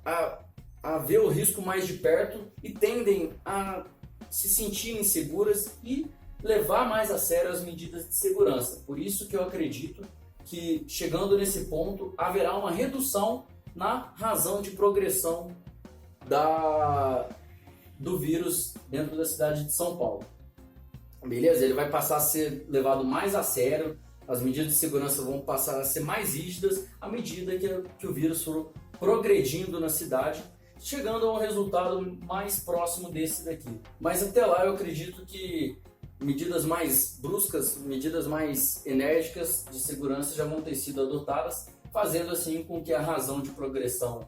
a ver o risco mais de perto e tendem a se sentir inseguras e levar mais a sério as medidas de segurança. Por isso que eu acredito que, chegando nesse ponto, haverá uma redução na razão de progressão do vírus dentro da cidade de São Paulo. Beleza? Ele vai passar a ser levado mais a sério, as medidas de segurança vão passar a ser mais rígidas à medida que o vírus for progredindo na cidade, chegando a um resultado mais próximo desse daqui. Mas até lá eu acredito que medidas mais bruscas, medidas mais enérgicas de segurança já vão ter sido adotadas, fazendo assim com que a razão de progressão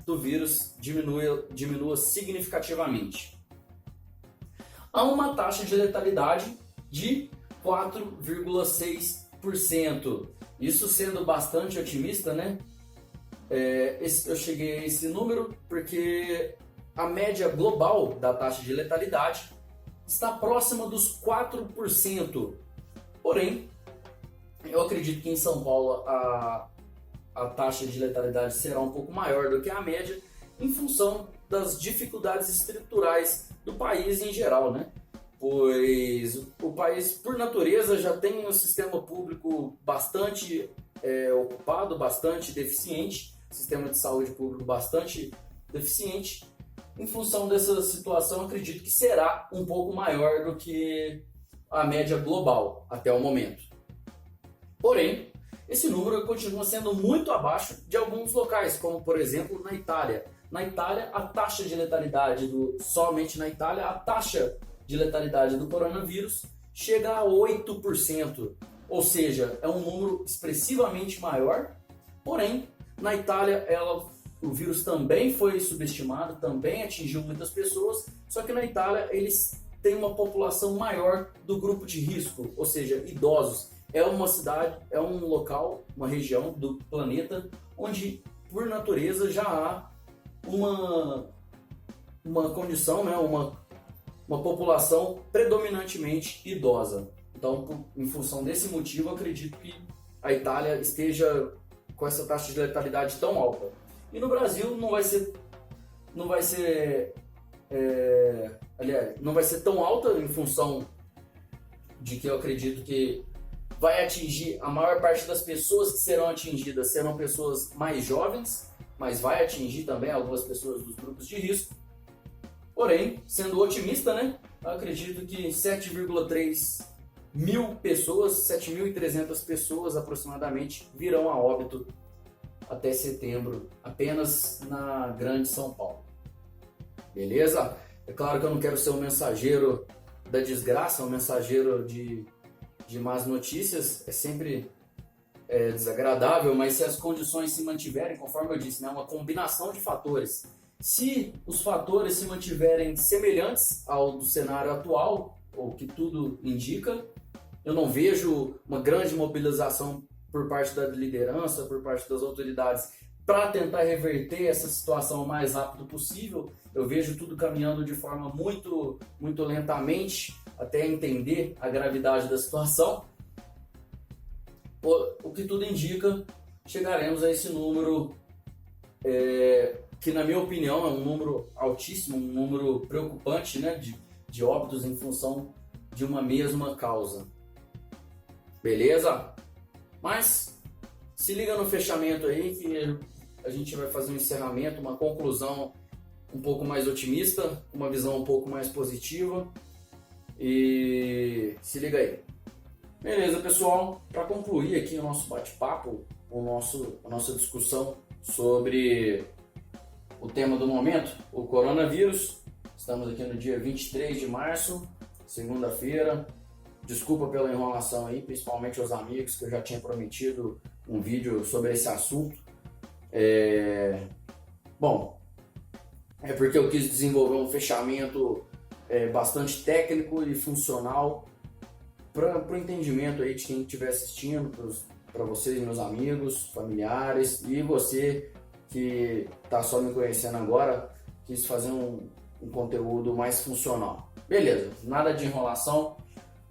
do vírus diminua significativamente. Há uma taxa de letalidade de 4,6%. Isso sendo bastante otimista, eu cheguei a esse número porque a média global da taxa de letalidade está próxima dos 4%. Porém, eu acredito que em São Paulo a taxa de letalidade será um pouco maior do que a média, em função das dificuldades estruturais do país em geral, Pois o país, por natureza, já tem um sistema público bastante ocupado, bastante deficiente, sistema de saúde público bastante deficiente, Em função dessa situação, acredito que será um pouco maior do que a média global até o momento. Porém, esse número continua sendo muito abaixo de alguns locais, como por exemplo na Itália. Na Itália, a taxa de letalidade somente na Itália, a taxa de letalidade do coronavírus chega a 8%, ou seja, é um número expressivamente maior. Porém, na Itália, o vírus também foi subestimado, também atingiu muitas pessoas, só que na Itália eles têm uma população maior do grupo de risco, ou seja, idosos. É uma cidade, é um local, uma região do planeta onde, por natureza, já há uma condição, né, uma população predominantemente idosa. Então, em função desse motivo, acredito que a Itália esteja com essa taxa de letalidade tão alta. E no Brasil não vai ser tão alta, em função de que eu acredito que vai atingir a maior parte das pessoas que serão atingidas serão pessoas mais jovens, mas vai atingir também algumas pessoas dos grupos de risco. Porém, sendo otimista, né, eu acredito que 7,3 mil pessoas, 7.300 pessoas aproximadamente, virão a óbito até setembro, apenas na Grande São Paulo. Beleza? É claro que eu não quero ser um mensageiro da desgraça, um mensageiro de más notícias, é sempre desagradável, mas se as condições se mantiverem, conforme eu disse, né, uma combinação de fatores, se os fatores se mantiverem semelhantes ao do cenário atual, ou que tudo indica, eu não vejo uma grande mobilização por parte da liderança, por parte das autoridades, para tentar reverter essa situação o mais rápido possível. Eu vejo tudo caminhando de forma muito, muito lentamente, até entender a gravidade da situação. O que tudo indica, chegaremos a esse número, que na minha opinião é um número altíssimo, um número preocupante, né, de óbitos em função de uma mesma causa. Beleza? Mas se liga no fechamento aí que a gente vai fazer um encerramento, uma conclusão um pouco mais otimista, uma visão um pouco mais positiva. E se liga aí. Beleza, pessoal? Para concluir aqui o nosso bate-papo, a nossa discussão sobre o tema do momento, o coronavírus. Estamos aqui no dia 23 de março, segunda-feira. Desculpa pela enrolação aí, principalmente aos amigos, que eu já tinha prometido um vídeo sobre esse assunto. Bom, é porque eu quis desenvolver um fechamento bastante técnico e funcional para o entendimento aí de quem estiver assistindo, para vocês, meus amigos, familiares, e você que está só me conhecendo agora, quis fazer um conteúdo mais funcional. Beleza, nada de enrolação.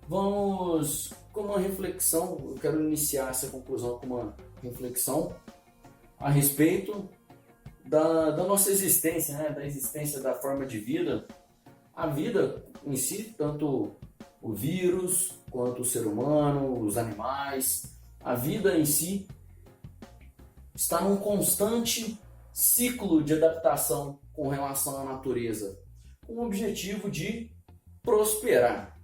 Vamos com uma reflexão. Eu quero iniciar essa conclusão com uma reflexão a respeito da nossa existência, né? Da existência da forma de vida. A vida em si, tanto o vírus quanto o ser humano, os animais, a vida em si está num constante ciclo de adaptação com relação à natureza, com o objetivo de prosperar.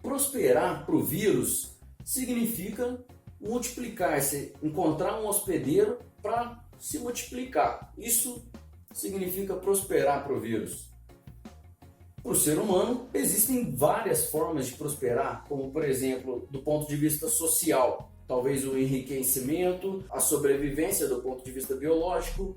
Prosperar para o vírus significa multiplicar-se, encontrar um hospedeiro para se multiplicar. Isso significa prosperar para o vírus. Para o ser humano, existem várias formas de prosperar, como por exemplo, do ponto de vista social, talvez o enriquecimento, a sobrevivência do ponto de vista biológico.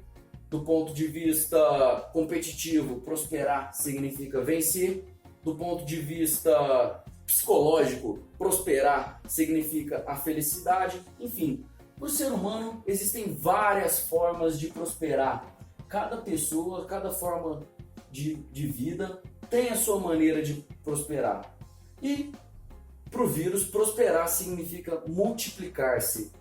Do ponto de vista competitivo, prosperar significa vencer. Do ponto de vista psicológico, prosperar significa a felicidade. Enfim, para o ser humano existem várias formas de prosperar. Cada pessoa, cada forma de vida tem a sua maneira de prosperar. E para o vírus, prosperar significa multiplicar-se.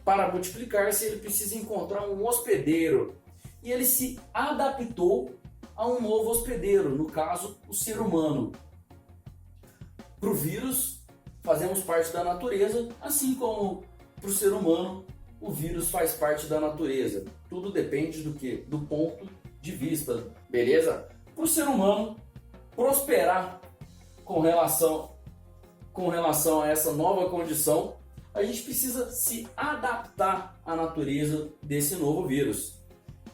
Para multiplicar-se, ele precisa encontrar um hospedeiro. E ele se adaptou a um novo hospedeiro, no caso, o ser humano. Para o vírus, fazemos parte da natureza, assim como para o ser humano, o vírus faz parte da natureza. Tudo depende do quê? Do ponto de vista, beleza? Para o ser humano prosperar com relação a essa nova condição, a gente precisa se adaptar à natureza desse novo vírus,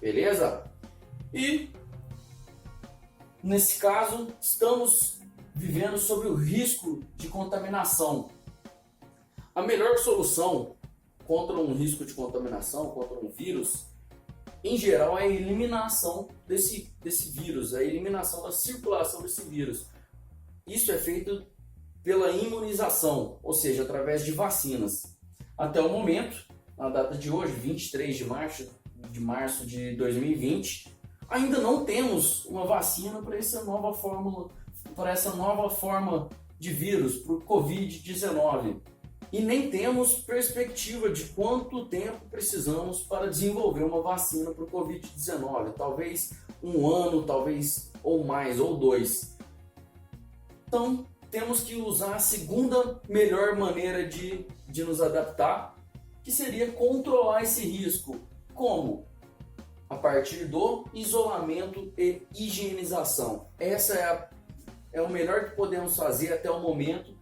beleza? E nesse caso, estamos vivendo sob o risco de contaminação. A melhor solução contra um risco de contaminação, contra um vírus, em geral, é a eliminação desse vírus, a eliminação da circulação desse vírus. Isso é feito pela imunização, ou seja, através de vacinas. Até o momento, na data de hoje, 23 de março de 2020, ainda não temos uma vacina para essa nova forma de vírus, para o Covid-19. E nem temos perspectiva de quanto tempo precisamos para desenvolver uma vacina para o Covid-19. Talvez 1 ano, talvez ou mais, ou 2. Então, temos que usar a segunda melhor maneira de nos adaptar, que seria controlar esse risco. Como? A partir do isolamento e higienização. Essa é o melhor que podemos fazer até o momento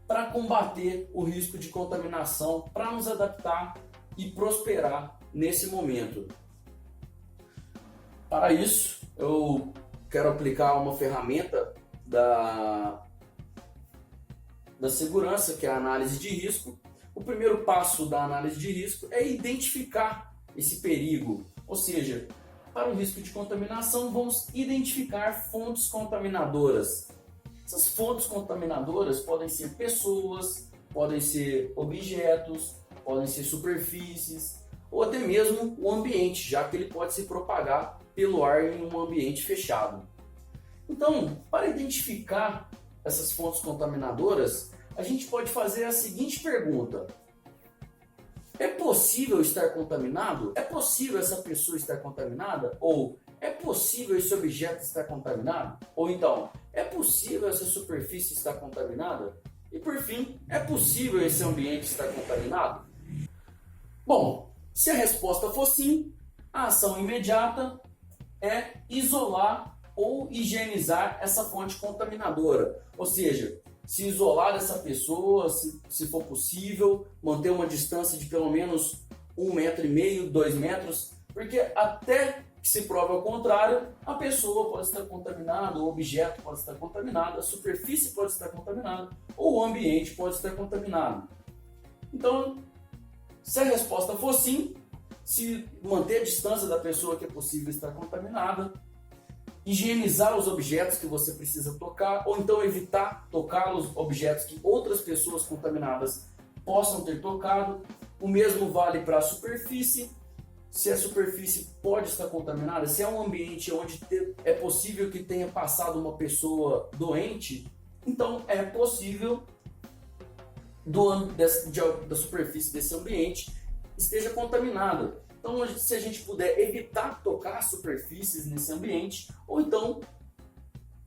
para combater o risco de contaminação, para nos adaptar e prosperar nesse momento. Para isso, eu quero aplicar uma ferramenta da segurança, que é a análise de risco. O primeiro passo da análise de risco é identificar esse perigo, ou seja, para o risco de contaminação, vamos identificar fontes contaminadoras. Essas fontes contaminadoras podem ser pessoas, podem ser objetos, podem ser superfícies ou até mesmo o ambiente, já que ele pode se propagar pelo ar em um ambiente fechado. Então, para identificar essas fontes contaminadoras, a gente pode fazer a seguinte pergunta: é possível estar contaminado? É possível essa pessoa estar contaminada? Ou é possível esse objeto estar contaminado? Ou então, é possível essa superfície estar contaminada? E por fim, é possível esse ambiente estar contaminado? Bom, se a resposta for sim, a ação imediata é isolar ou higienizar essa fonte contaminadora. Ou seja, se isolar dessa pessoa, se for possível, manter uma distância de pelo menos 1,5 metro, 2 metros, porque até que se prove ao contrário, a pessoa pode estar contaminada, o objeto pode estar contaminado, a superfície pode estar contaminada, ou o ambiente pode estar contaminado. Então, se a resposta for sim, se manter a distância da pessoa que é possível estar contaminada, higienizar os objetos que você precisa tocar, ou então evitar tocar os objetos que outras pessoas contaminadas possam ter tocado. O mesmo vale para a superfície. Se a superfície pode estar contaminada, se é um ambiente onde é possível que tenha passado uma pessoa doente, então é possível da superfície desse ambiente esteja contaminada. Então, se a gente puder evitar tocar superfícies nesse ambiente, ou então,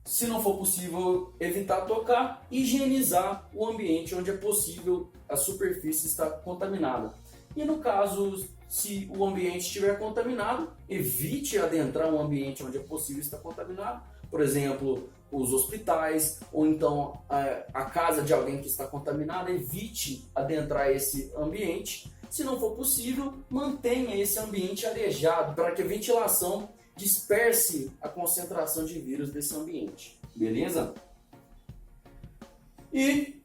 se não for possível evitar tocar, higienizar o ambiente onde é possível a superfície estar contaminada. E no caso, se o ambiente estiver contaminado, evite adentrar um ambiente onde é possível estar contaminado. Por exemplo, os hospitais, ou então a casa de alguém que está contaminada, evite adentrar esse ambiente. Se não for possível, mantenha esse ambiente arejado para que a ventilação disperse a concentração de vírus desse ambiente. Beleza? E,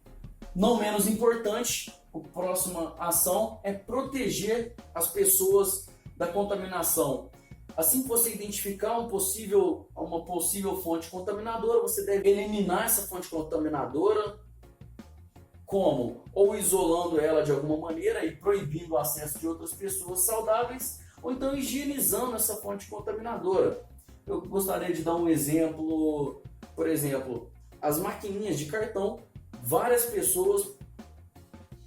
não menos importante, a próxima ação é proteger as pessoas da contaminação. Assim que você identificar uma possível fonte contaminadora, você deve eliminar essa fonte contaminadora. Como? Ou isolando ela de alguma maneira e proibindo o acesso de outras pessoas saudáveis, ou então higienizando essa fonte contaminadora. Eu gostaria de dar um exemplo, por exemplo, as maquininhas de cartão. Várias pessoas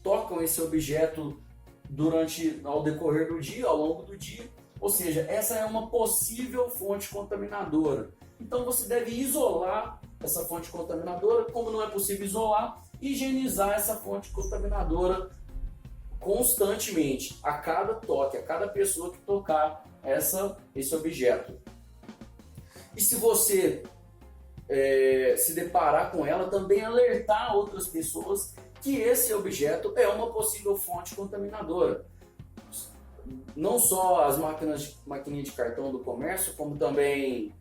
tocam esse objeto ao decorrer do dia, ao longo do dia, ou seja, essa é uma possível fonte contaminadora. Então você deve isolar essa fonte contaminadora. Como não é possível isolar, higienizar essa fonte contaminadora constantemente, a cada toque, a cada pessoa que tocar esse objeto. E se você se deparar com ela, também alertar outras pessoas que esse objeto é uma possível fonte contaminadora. Não só as maquininhas de cartão do comércio, como também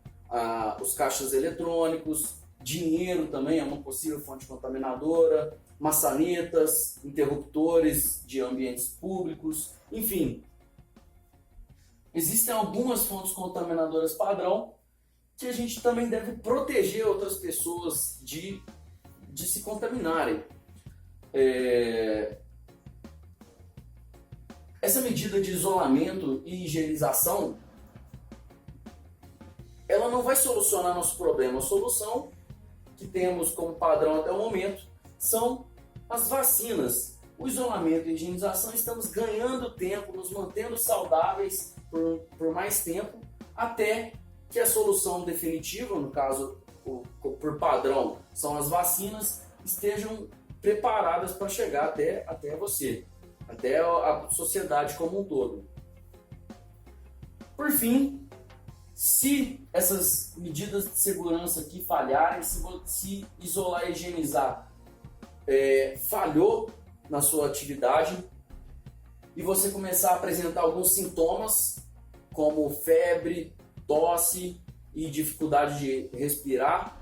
os caixas eletrônicos, dinheiro também é uma possível fonte contaminadora, maçanetas, interruptores de ambientes públicos, enfim. Existem algumas fontes contaminadoras padrão que a gente também deve proteger outras pessoas de se contaminarem. Essa medida de isolamento e higienização, ela não vai solucionar nosso problema. A solução que temos como padrão até o momento são as vacinas. O isolamento e a higienização, estamos ganhando tempo, nos mantendo saudáveis por mais tempo, até que a solução definitiva, no caso, por padrão, são as vacinas, estejam preparadas para chegar até você, até a sociedade como um todo. Por fim, se essas medidas de segurança aqui falharem, se isolar e higienizar falhou na sua atividade e você começar a apresentar alguns sintomas, como febre, tosse e dificuldade de respirar,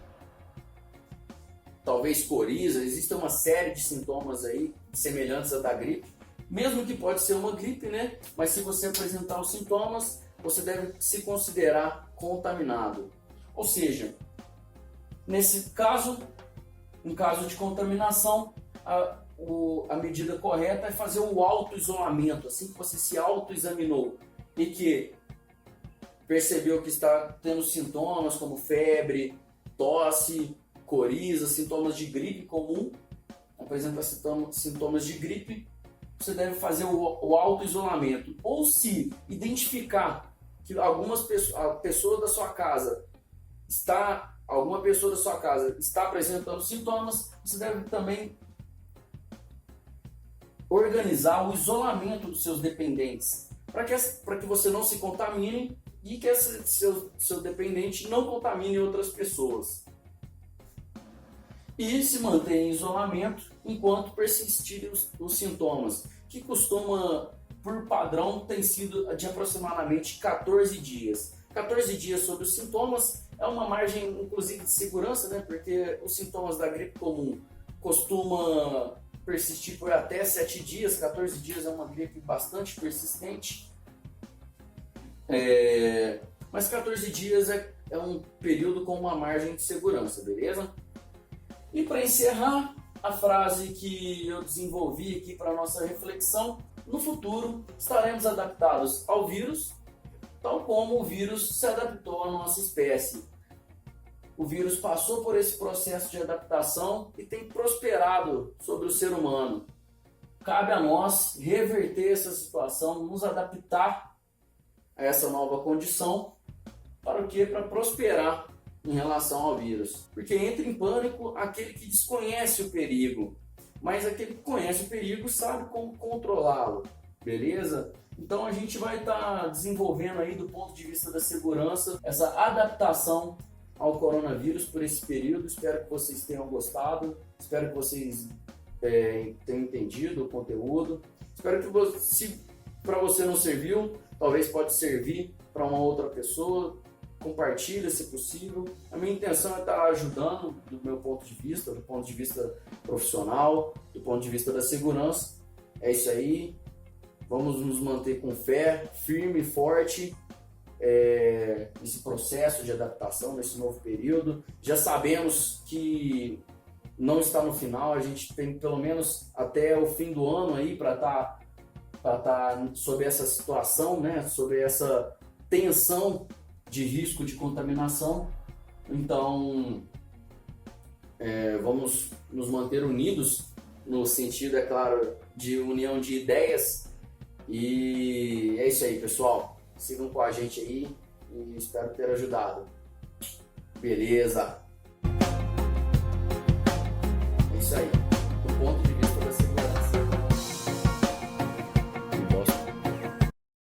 talvez coriza, existe uma série de sintomas aí semelhantes à da gripe, mesmo que pode ser uma gripe, né? Mas se você apresentar os sintomas, você deve se considerar contaminado. Ou seja, nesse caso, em caso de contaminação, a medida correta é fazer o auto-isolamento. Assim que você se auto-examinou e que percebeu que está tendo sintomas como febre, tosse, coriza, sintomas de gripe comum, apresenta sintomas de gripe, você deve fazer o auto-isolamento. Ou se identificar que alguma pessoa da sua casa está apresentando sintomas, você deve também organizar o isolamento dos seus dependentes, para que você não se contamine e que seu dependente não contamine outras pessoas. E se manter em isolamento enquanto persistirem os sintomas, que costuma, por padrão, tem sido de aproximadamente 14 dias. 14 dias sobre os sintomas é uma margem, inclusive, de segurança, né? Porque os sintomas da gripe comum costuma persistir por até 7 dias, 14 dias é uma gripe bastante persistente. Mas 14 dias é um período com uma margem de segurança, beleza? E para encerrar, a frase que eu desenvolvi aqui para a nossa reflexão: no futuro estaremos adaptados ao vírus, tal como o vírus se adaptou à nossa espécie. O vírus passou por esse processo de adaptação e tem prosperado sobre o ser humano. Cabe a nós reverter essa situação, nos adaptar a essa nova condição. Para o quê? Para prosperar em relação ao vírus. Porque entra em pânico aquele que desconhece o perigo, mas aquele que conhece o perigo sabe como controlá-lo, beleza? Então a gente vai estar desenvolvendo aí, do ponto de vista da segurança, essa adaptação ao coronavírus por esse período. Espero que vocês tenham gostado, espero que vocês tenham entendido o conteúdo. Espero que, se para você não serviu, talvez pode servir para uma outra pessoa. Compartilha, se possível. A minha intenção é estar ajudando do meu ponto de vista profissional, do ponto de vista da segurança. É isso aí. Vamos nos manter com fé, firme e forte nesse processo de adaptação, nesse novo período. Já sabemos que não está no final, a gente tem pelo menos até o fim do ano aí para estar sob essa situação, né? Sob essa tensão de risco de contaminação. Então, vamos nos manter unidos, no sentido, é claro, de união de ideias. E é isso aí, pessoal. Sigam com a gente aí e espero ter ajudado. Beleza? É isso aí.